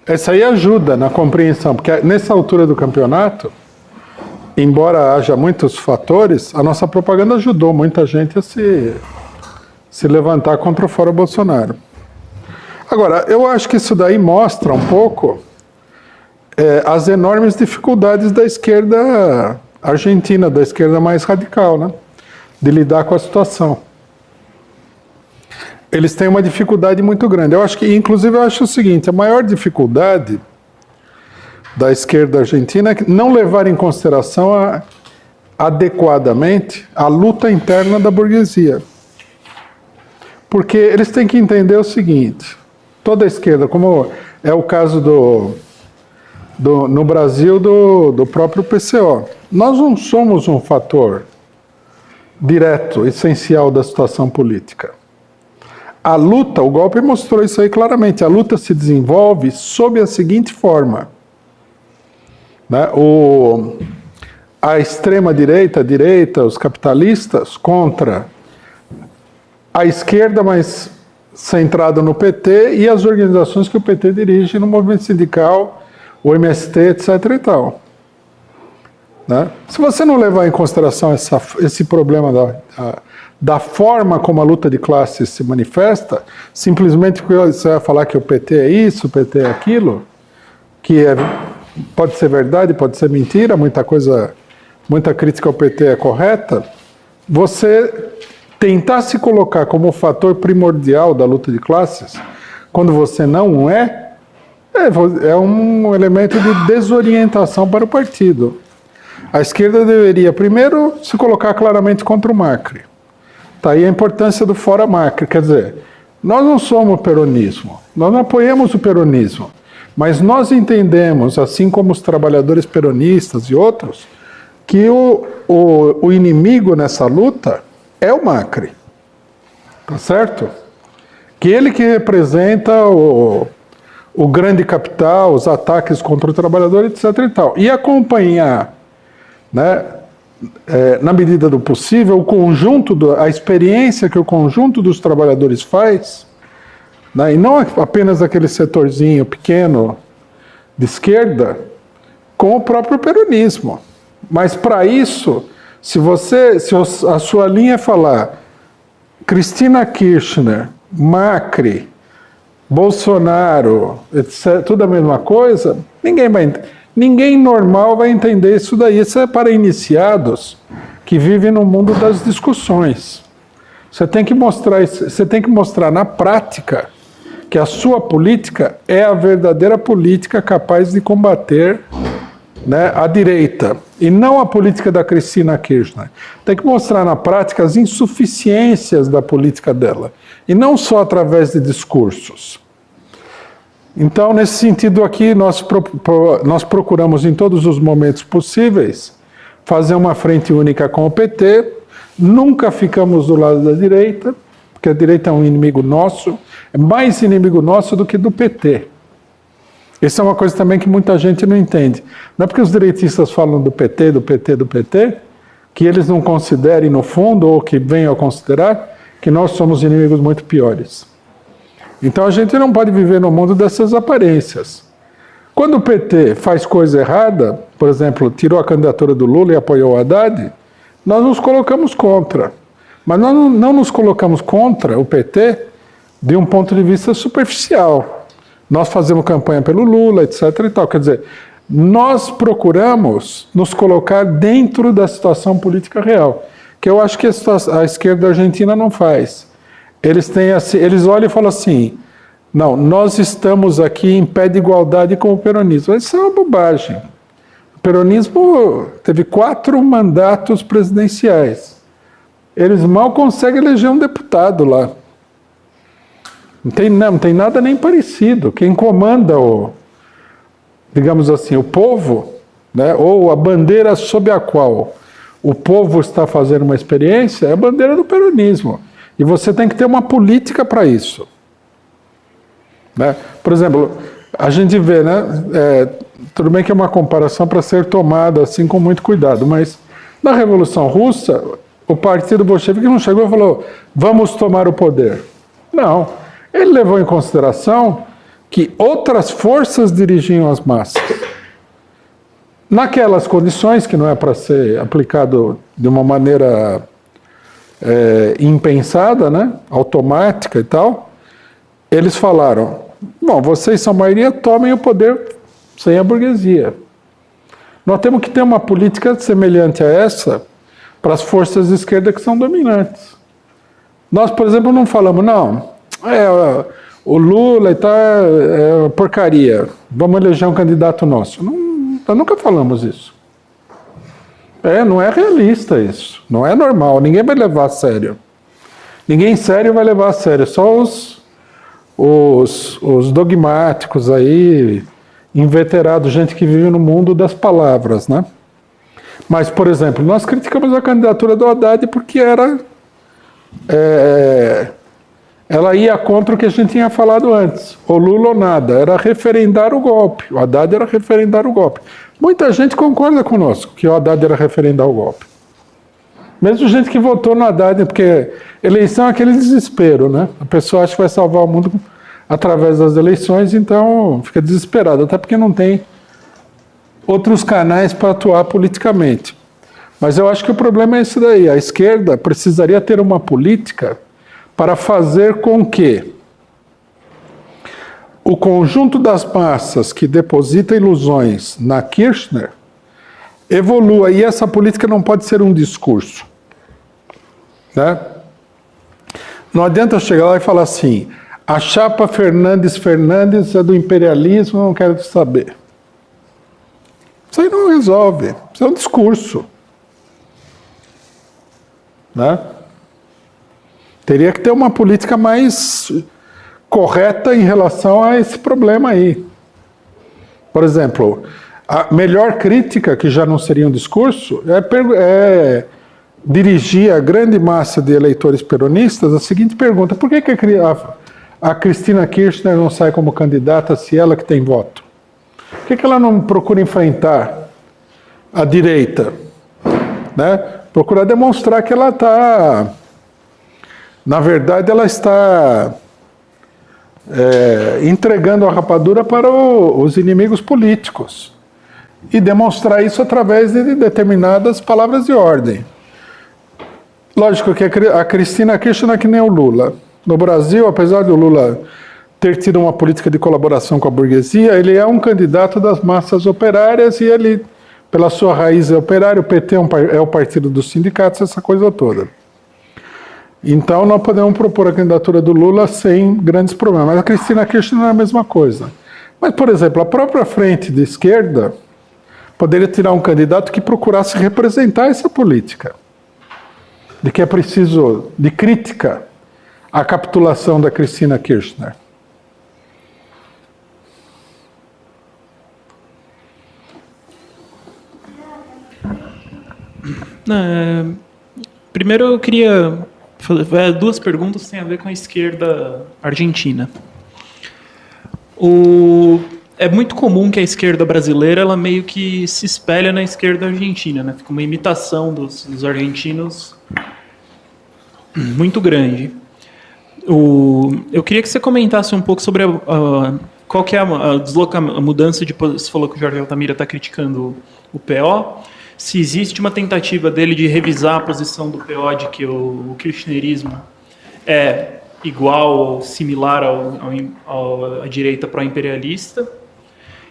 essa aí ajuda na compreensão, porque nessa altura do campeonato, embora haja muitos fatores, a nossa propaganda ajudou muita gente a se levantar contra o Fora Bolsonaro. Agora, eu acho que isso daí mostra um pouco as enormes dificuldades da esquerda argentina, da esquerda mais radical, né? De lidar com a situação. Eles têm uma dificuldade muito grande. Inclusive, eu acho o seguinte: a maior dificuldade da esquerda argentina é não levar em consideração adequadamente a luta interna da burguesia. Porque eles têm que entender o seguinte: toda a esquerda, como é o caso no Brasil do próprio PCO, nós não somos um fator direto, essencial da situação política. A luta, o golpe mostrou isso aí claramente, a luta se desenvolve sob a seguinte forma, né? A extrema-direita, a direita, os capitalistas, contra a esquerda, mas centrada no PT, e as organizações que o PT dirige no movimento sindical, o MST, etc. e tal. Né? Se você não levar em consideração esse problema da forma como a luta de classes se manifesta, simplesmente porque você vai falar que o PT é isso, o PT é aquilo, pode ser verdade, pode ser mentira, muita crítica ao PT é correta, você tentar se colocar como o fator primordial da luta de classes, quando você não é um elemento de desorientação para o partido. A esquerda deveria, primeiro, se colocar claramente contra o Macri. Está aí a importância do Fora Macri. Quer dizer, nós não somos peronismo, nós não apoiamos o peronismo, mas nós entendemos, assim como os trabalhadores peronistas e outros, que o inimigo nessa luta é o Macri. Tá certo? Que ele que representa o grande capital, os ataques contra o trabalhador, etc. e tal. E acompanhar, né, na medida do possível, a experiência que o conjunto dos trabalhadores faz, né, e não apenas aquele setorzinho pequeno de esquerda, com o próprio peronismo. Mas para isso, se a sua linha é falar Cristina Kirchner, Macri, Bolsonaro, etc., tudo a mesma coisa, ninguém normal vai entender isso daí. Isso é para iniciados que vivem no mundo das discussões. Você tem que mostrar na prática que a sua política é a verdadeira política capaz de combater, né, a direita, e não a política da Cristina Kirchner. Tem que mostrar na prática as insuficiências da política dela, e não só através de discursos. Então, nesse sentido aqui, nós procuramos em todos os momentos possíveis fazer uma frente única com o PT, nunca ficamos do lado da direita, porque a direita é um inimigo nosso, é mais inimigo nosso do que do PT. Isso é uma coisa também que muita gente não entende. Não é porque os direitistas falam do PT, do PT, do PT, que eles não considerem no fundo, ou que venham a considerar, que nós somos inimigos muito piores. Então a gente não pode viver no mundo dessas aparências. Quando o PT faz coisa errada, por exemplo, tirou a candidatura do Lula e apoiou o Haddad, nós nos colocamos contra. Mas nós não nos colocamos contra o PT de um ponto de vista superficial. Nós fazemos campanha pelo Lula, etc. e tal. Quer dizer, nós procuramos nos colocar dentro da situação política real, que eu acho que a esquerda argentina não faz. Eles olham e falam assim, não, nós estamos aqui em pé de igualdade com o peronismo. Isso é uma bobagem. O peronismo teve 4 mandatos presidenciais. Eles mal conseguem eleger um deputado lá. Não tem nada nem parecido. Quem comanda digamos assim, o povo, né, ou a bandeira sob a qual o povo está fazendo uma experiência, é a bandeira do peronismo. E você tem que ter uma política para isso. Né? Por exemplo, a gente vê, né, tudo bem que é uma comparação para ser tomada assim com muito cuidado, mas na Revolução Russa, o partido bolchevique não chegou e falou, vamos tomar o poder. Não. Ele levou em consideração que outras forças dirigiam as massas. Naquelas condições, que não é para ser aplicado de uma maneira impensada, né, automática e tal, eles falaram, bom, vocês são maioria, tomem o poder sem a burguesia. Nós temos que ter uma política semelhante a essa para as forças de esquerda que são dominantes. Nós, por exemplo, não falamos, não, o Lula e tal é porcaria, vamos eleger um candidato nosso. Nós nunca falamos isso. Não é realista isso, não é normal, ninguém vai levar a sério. Ninguém sério vai levar a sério, só os dogmáticos aí, inveterados, gente que vive no mundo das palavras, né? Mas, por exemplo, nós criticamos a candidatura do Haddad porque ela ia contra o que a gente tinha falado antes. O Lula ou nada, era referendar o golpe. O Haddad era referendar o golpe. Muita gente concorda conosco que o Haddad era referendar o golpe. Mesmo gente que votou no Haddad, porque eleição é aquele desespero, né? A pessoa acha que vai salvar o mundo através das eleições, então fica desesperada, até porque não tem outros canais para atuar politicamente. Mas eu acho que o problema é esse daí. A esquerda precisaria ter uma política para fazer com que o conjunto das massas que deposita ilusões na Kirchner evolua. E essa política não pode ser um discurso. Né? Não adianta eu chegar lá e falar assim, a chapa Fernandes é do imperialismo, não quero saber. Isso aí não resolve. Isso é um discurso. Né? Teria que ter uma política mais correta em relação a esse problema aí. Por exemplo, a melhor crítica, que já não seria um discurso, é dirigir a grande massa de eleitores peronistas a seguinte pergunta: por que a Cristina Kirchner não sai como candidata se ela que tem voto? Por que ela não procura enfrentar a direita? Né? Procurar demonstrar que ela está... Na verdade, ela está entregando a rapadura para os inimigos políticos. E demonstrar isso através de determinadas palavras de ordem. Lógico que a Cristina Kirchner é que nem o Lula. No Brasil, apesar do Lula ter tido uma política de colaboração com a burguesia, ele é um candidato das massas operárias e ele, pela sua raiz, é operário. O PT é o partido dos sindicatos, essa coisa toda. Então, nós podemos propor a candidatura do Lula sem grandes problemas. Mas a Cristina Kirchner não é a mesma coisa. Mas, por exemplo, a própria frente de esquerda poderia tirar um candidato que procurasse representar essa política. De que é preciso de crítica à capitulação da Cristina Kirchner. Primeiro eu queria fazer 2 perguntas que têm a ver com a esquerda argentina. É muito comum que a esquerda brasileira ela meio que se espelha na esquerda argentina, né? Fica uma imitação dos argentinos muito grande. Eu queria que você comentasse um pouco sobre qual que é a mudança de posição. Você falou que o Jorge Altamira está criticando o PO. Se existe uma tentativa dele de revisar a posição do PO de que o kirchnerismo é igual ou similar à direita pró-imperialista.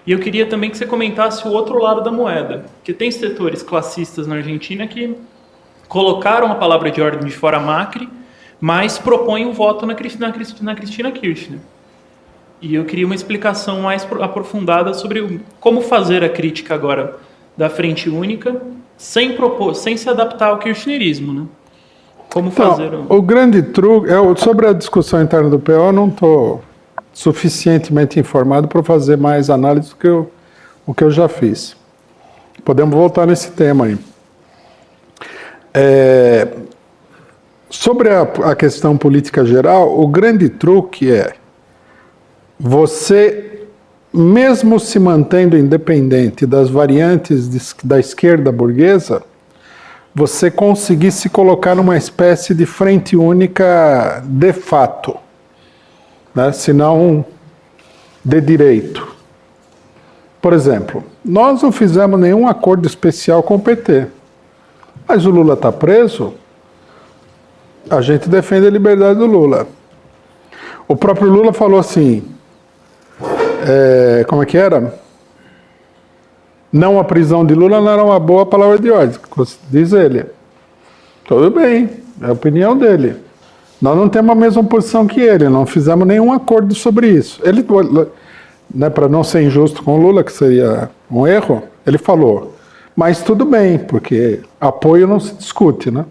E eu queria também que você comentasse o outro lado da moeda, que tem setores classistas na Argentina que colocaram a palavra de ordem de fora Macri, mas propõem o voto na Cristina Kirchner. E eu queria uma explicação mais aprofundada sobre como fazer a crítica agora da Frente Única sem se adaptar ao kirchnerismo, né? Como fazer... O grande truque... sobre a discussão interna do PO, eu não estou suficientemente informado para fazer mais análise do que o que eu já fiz. Podemos voltar nesse tema aí. Sobre a questão política geral, o grande truque é você, mesmo se mantendo independente das variantes da esquerda burguesa, você conseguir se colocar numa espécie de frente única de fato, né? Se não de direito. Por exemplo, nós não fizemos nenhum acordo especial com o PT, mas o Lula está preso, a gente defende a liberdade do Lula. O próprio Lula falou assim, como é que era? Não, a prisão de Lula não era uma boa palavra de ordem, diz ele. Tudo bem, é a opinião dele. Nós não temos a mesma posição que ele, não fizemos nenhum acordo sobre isso. Ele, né, para não ser injusto com o Lula, que seria um erro, ele falou, mas tudo bem, porque apoio não se discute, né?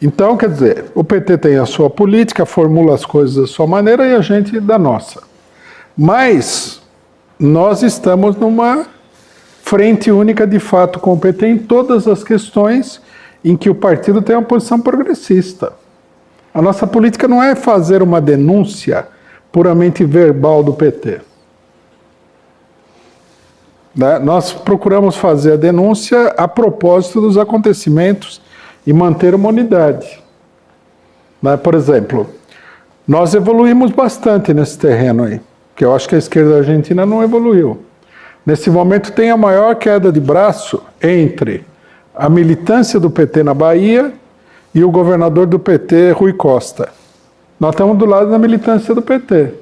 Então, quer dizer, o PT tem a sua política, formula as coisas da sua maneira e a gente da nossa. Mas nós estamos numa frente única de fato com o PT em todas as questões em que o partido tem uma posição progressista. A nossa política não é fazer uma denúncia puramente verbal do PT. Né? Nós procuramos fazer a denúncia a propósito dos acontecimentos e manter uma unidade. Né? Por exemplo, nós evoluímos bastante nesse terreno aí, que eu acho que a esquerda argentina não evoluiu. Nesse momento tem a maior queda de braço entre a militância do PT na Bahia e o governador do PT, Rui Costa. Nós estamos do lado da militância do PT.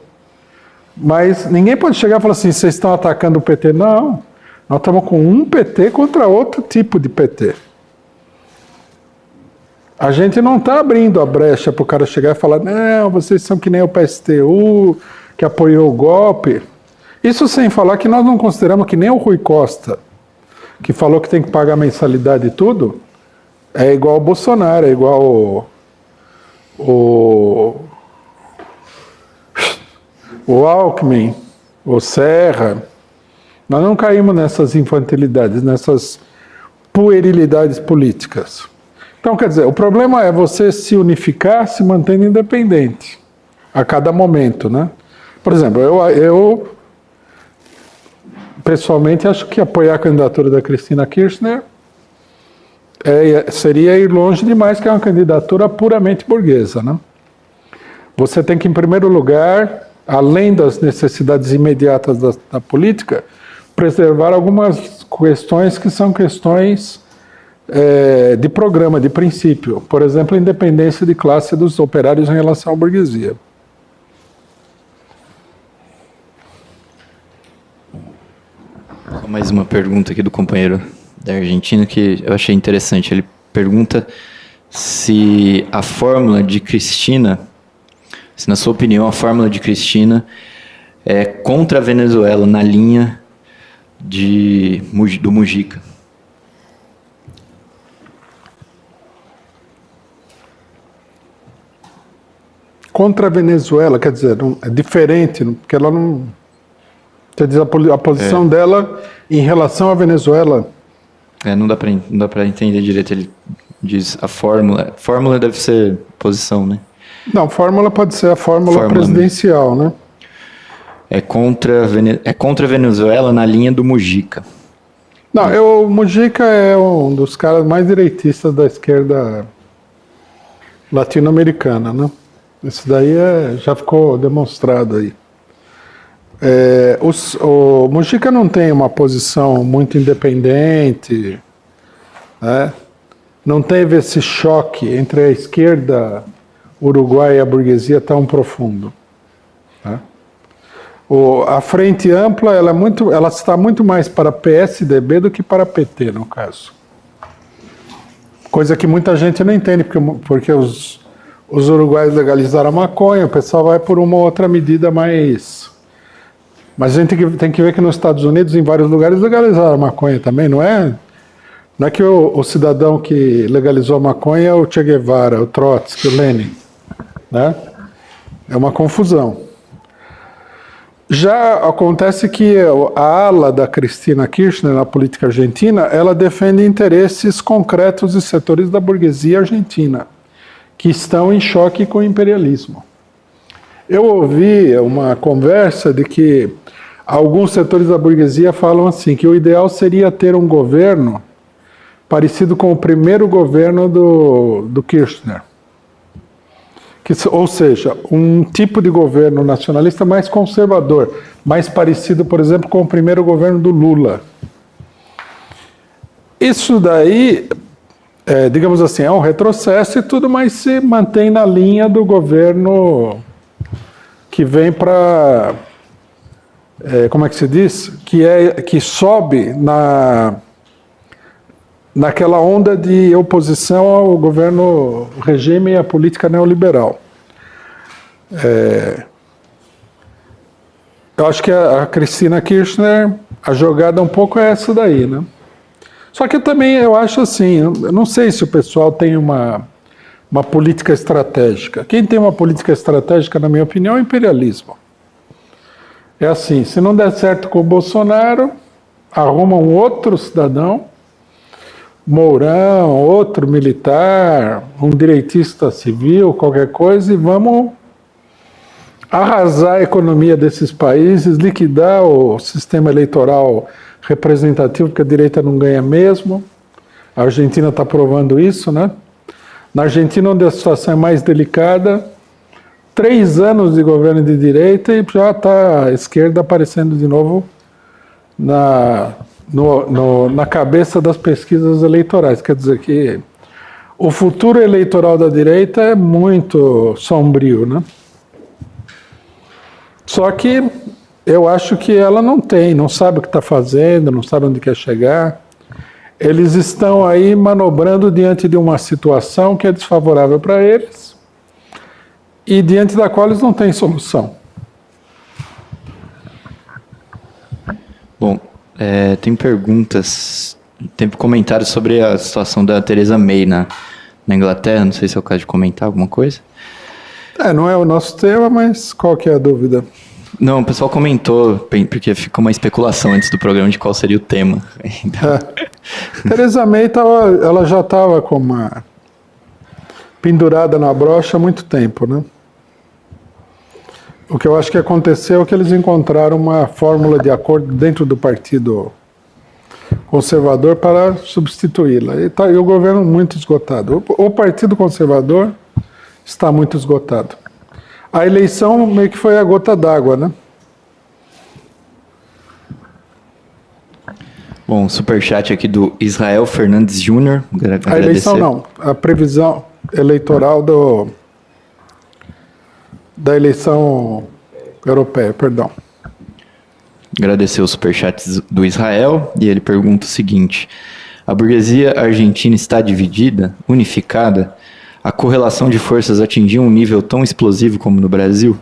Mas ninguém pode chegar e falar assim, vocês estão atacando o PT. Não, nós estamos com um PT contra outro tipo de PT. A gente não está abrindo a brecha para o cara chegar e falar, não, vocês são que nem o PSTU, que apoiou o golpe. Isso sem falar que nós não consideramos que nem o Rui Costa, que falou que tem que pagar mensalidade e tudo, é igual o Bolsonaro, é igual o Alckmin, o Serra. Nós não caímos nessas infantilidades, nessas puerilidades políticas. Então, quer dizer, o problema é você se unificar, se mantendo independente, a cada momento, né? Por exemplo, eu pessoalmente acho que apoiar a candidatura da Cristina Kirchner seria ir longe demais, que é uma candidatura puramente burguesa, né? Você tem que, em primeiro lugar, além das necessidades imediatas da política, preservar algumas questões que são questões de programa, de princípio. Por exemplo, a independência de classe dos operários em relação à burguesia. Mais uma pergunta aqui do companheiro da Argentina que eu achei interessante. Ele pergunta se a fórmula de Cristina, se na sua opinião a fórmula de Cristina é contra a Venezuela na linha do Mujica. Contra a Venezuela, quer dizer, é diferente, porque ela não... Quer dizer, a posição dela em relação à Venezuela. Não dá para entender direito. Ele diz a fórmula. Fórmula deve ser posição, né? Não, fórmula pode ser a fórmula presidencial, né? É contra a Venezuela na linha do Mujica. Não, o Mujica é um dos caras mais direitistas da esquerda latino-americana, né? Isso daí já ficou demonstrado aí. O Mujica não tem uma posição muito independente, né? Não teve esse choque entre a esquerda uruguaia e a burguesia tão profundo, né? A Frente Ampla ela está muito mais para PSDB do que para PT, no caso. Coisa que muita gente não entende, porque os uruguaios legalizaram a maconha, o pessoal vai por uma outra medida mais... Mas a gente tem que ver que nos Estados Unidos, em vários lugares, legalizaram a maconha também, não é? Não é que o cidadão que legalizou a maconha é o Che Guevara, o Trotsky, o Lenin, né? É uma confusão. Já acontece que a ala da Cristina Kirchner na política argentina, ela defende interesses concretos de setores da burguesia argentina, que estão em choque com o imperialismo. Eu ouvi uma conversa de que alguns setores da burguesia falam assim, que o ideal seria ter um governo parecido com o primeiro governo do Kirchner. Ou seja, um tipo de governo nacionalista mais conservador, mais parecido, por exemplo, com o primeiro governo do Lula. Isso daí, digamos assim, é um retrocesso e tudo, mas se mantém na linha do governo que vem para, como é que se diz? Que sobe naquela onda de oposição ao governo, o regime e a política neoliberal. Eu acho que a Cristina Kirchner, a jogada um pouco é essa daí, né? Só que eu acho assim, eu não sei se o pessoal tem uma política estratégica. Quem tem uma política estratégica, na minha opinião, é o imperialismo. É assim, se não der certo com o Bolsonaro, arruma um outro cidadão, Mourão, outro militar, um direitista civil, qualquer coisa, e vamos arrasar a economia desses países, liquidar o sistema eleitoral representativo, porque a direita não ganha mesmo. A Argentina está provando isso, né? Na Argentina, onde a situação é mais delicada, 3 anos de governo de direita e já está a esquerda aparecendo de novo na cabeça das pesquisas eleitorais. Quer dizer que o futuro eleitoral da direita é muito sombrio, né? Só que eu acho que ela não sabe o que está fazendo, não sabe onde quer chegar. Eles estão aí manobrando diante de uma situação que é desfavorável para eles e diante da qual eles não têm solução. Bom, tem perguntas, tem comentários sobre a situação da Theresa May na Inglaterra. Não sei se é o caso de comentar alguma coisa. Não é o nosso tema, mas qual que é a dúvida? Não, o pessoal comentou, porque ficou uma especulação antes do programa de qual seria o tema. Então... Theresa May ela já estava com uma pendurada na brocha há muito tempo, né? O que eu acho que aconteceu é que eles encontraram uma fórmula de acordo dentro do Partido Conservador para substituí-la. E o governo muito esgotado. O Partido Conservador está muito esgotado. A eleição meio que foi a gota d'água, né? Bom, superchat aqui do Israel Fernandes Júnior. A eleição não, a previsão eleitoral da eleição europeia, perdão. Agradecer o superchat do Israel, e ele pergunta o seguinte: a burguesia argentina está dividida, unificada? A correlação de forças atingiu um nível tão explosivo como no Brasil?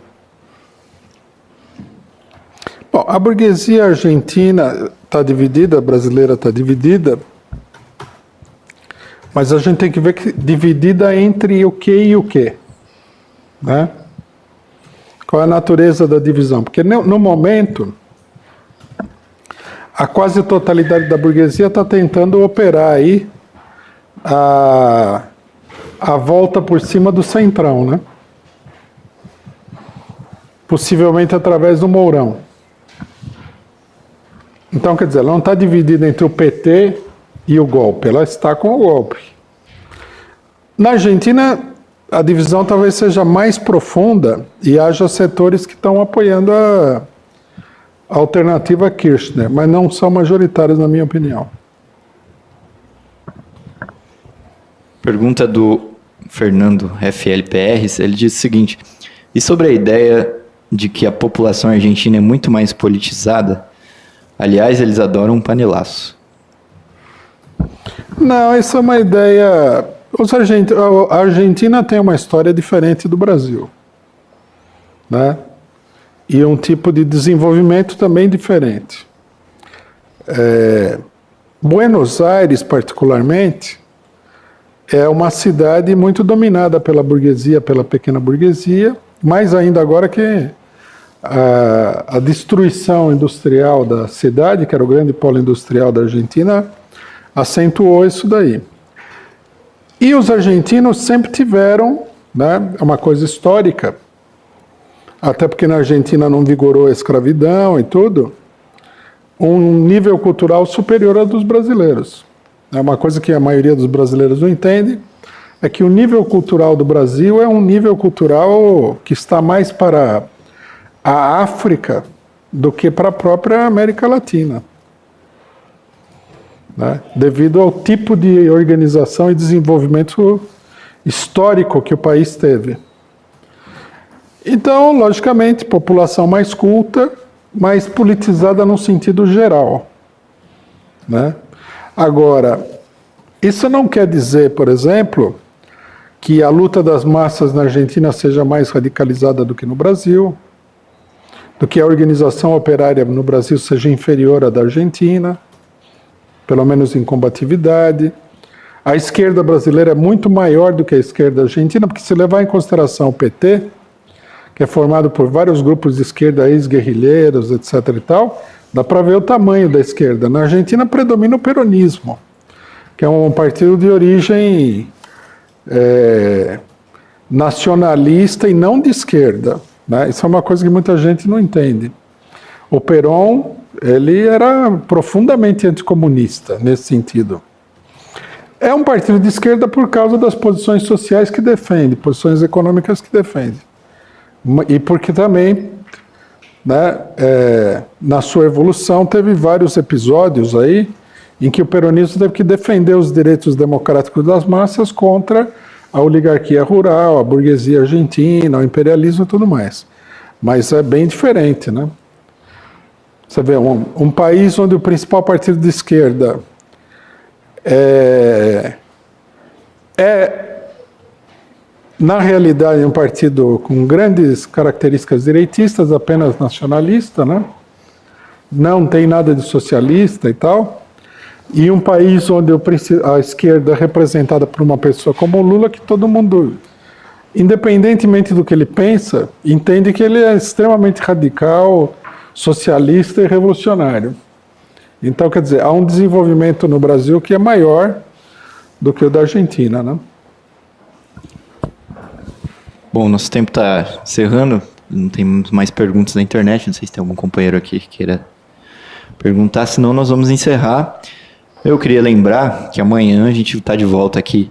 Bom, a burguesia argentina está dividida, a brasileira está dividida, mas a gente tem que ver que dividida entre o que e o que, né? Qual é a natureza da divisão? Porque no momento, a quase totalidade da burguesia está tentando operar aí a volta por cima do centrão, né? Possivelmente através do Mourão. Então, quer dizer, ela não está dividida entre o PT e o golpe, ela está com o golpe. Na Argentina, a divisão talvez seja mais profunda e haja setores que estão apoiando a alternativa Kirchner, mas não são majoritários, na minha opinião. Pergunta do Fernando FLPR, ele diz o seguinte: e sobre a ideia de que a população argentina é muito mais politizada? Aliás, eles adoram um panelaço. Não, isso é uma ideia... A Argentina tem uma história diferente do Brasil, né? E um tipo de desenvolvimento também diferente. Buenos Aires, particularmente, é uma cidade muito dominada pela burguesia, pela pequena burguesia, mais ainda agora que a destruição industrial da cidade, que era o grande polo industrial da Argentina, acentuou isso daí. E os argentinos sempre tiveram, né, é uma coisa histórica, até porque na Argentina não vigorou a escravidão e tudo, um nível cultural superior ao dos brasileiros. É uma coisa que a maioria dos brasileiros não entende, é que o nível cultural do Brasil é um nível cultural que está mais para a África do que para a própria América Latina, né? Devido ao tipo de organização e desenvolvimento histórico que o país teve. Então, logicamente, população mais culta, mais politizada no sentido geral, né? Agora, isso não quer dizer, por exemplo, que a luta das massas na Argentina seja mais radicalizada do que no Brasil, do que a organização operária no Brasil seja inferior à da Argentina, pelo menos em combatividade. A esquerda brasileira é muito maior do que a esquerda argentina, porque se levar em consideração o PT, que é formado por vários grupos de esquerda, ex-guerrilheiros, etc. e tal, dá para ver o tamanho da esquerda. Na Argentina predomina o peronismo, que é um partido de origem nacionalista e não de esquerda, né? Isso é uma coisa que muita gente não entende. O Perón, ele era profundamente anticomunista nesse sentido. É um partido de esquerda por causa das posições sociais que defende, posições econômicas que defende. E porque também, né, na sua evolução, teve vários episódios aí em que o peronismo teve que defender os direitos democráticos das massas contra a oligarquia rural, a burguesia argentina, o imperialismo e tudo mais. Mas é bem diferente, né? Você vê, um país onde o principal partido de esquerda na realidade, um partido com grandes características direitistas, apenas nacionalista, né? Não tem nada de socialista e tal. E um país onde a esquerda é representada por uma pessoa como o Lula, que todo mundo, independentemente do que ele pensa, entende que ele é extremamente radical, socialista e revolucionário. Então, quer dizer, há um desenvolvimento no Brasil que é maior do que o da Argentina, né? Bom, nosso tempo está encerrando, não tem mais perguntas na internet, não sei se tem algum companheiro aqui que queira perguntar, senão nós vamos encerrar. Eu queria lembrar que amanhã a gente está de volta aqui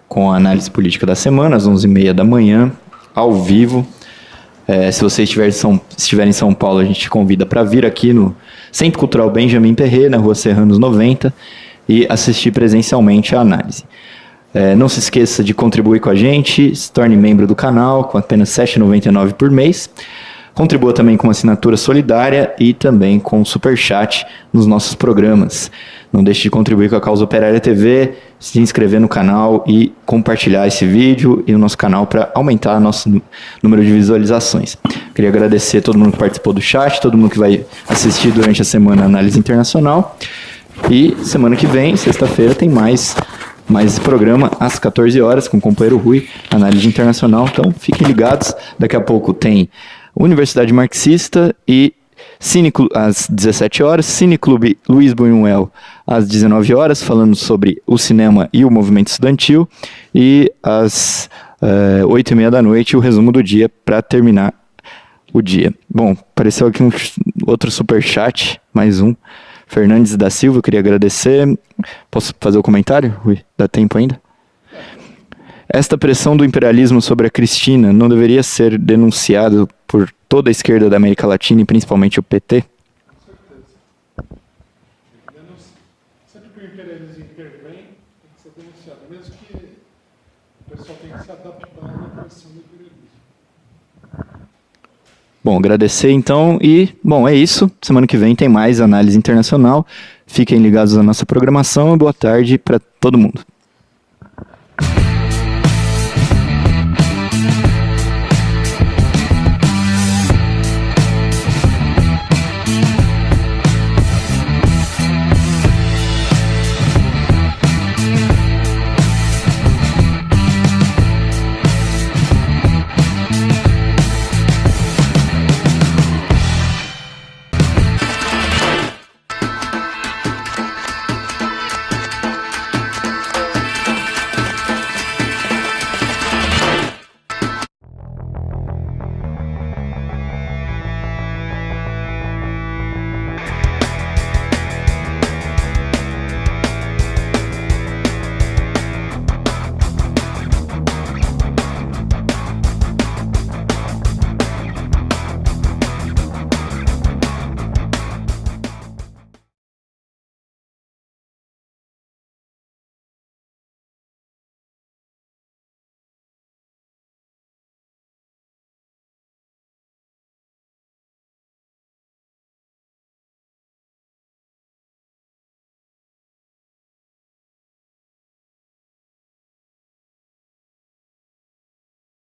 com a análise política da semana, às 11h30 da manhã, ao vivo. Se você estiver em São Paulo, a gente te convida para vir aqui no Centro Cultural Benjamin Perret, na Rua Serranos 90, e assistir presencialmente a análise. Não se esqueça de contribuir com a gente, se torne membro do canal com apenas R$ 7,99 por mês. Contribua também com uma assinatura solidária e também com superchat nos nossos programas. Não deixe de contribuir com a Causa Operária TV, se inscrever no canal e compartilhar esse vídeo e o nosso canal para aumentar nosso número de visualizações. Queria agradecer a todo mundo que participou do chat, todo mundo que vai assistir durante a semana a Análise Internacional. E semana que vem, sexta-feira, tem mais programa às 14 horas com o companheiro Rui, Análise Internacional. Então fiquem ligados, daqui a pouco tem Universidade Marxista e às 17 horas, Cineclube Luiz Buñuel às 19 horas, falando sobre o cinema e o movimento estudantil, e às 8h30 da noite o resumo do dia para terminar o dia. Bom, apareceu aqui outro superchat, mais um. Fernandes da Silva, eu queria agradecer. Posso fazer o comentário, Rui? Dá tempo ainda? Esta pressão do imperialismo sobre a Cristina não deveria ser denunciada por toda a esquerda da América Latina e principalmente o PT? Sempre que o imperialismo intervém, tem que ser denunciado, mesmo que o pessoal tenha que se adaptar à pressão do imperialismo. Bom, agradecer então e, bom, é isso. Semana que vem tem mais análise internacional. Fiquem ligados à nossa programação e boa tarde para todo mundo.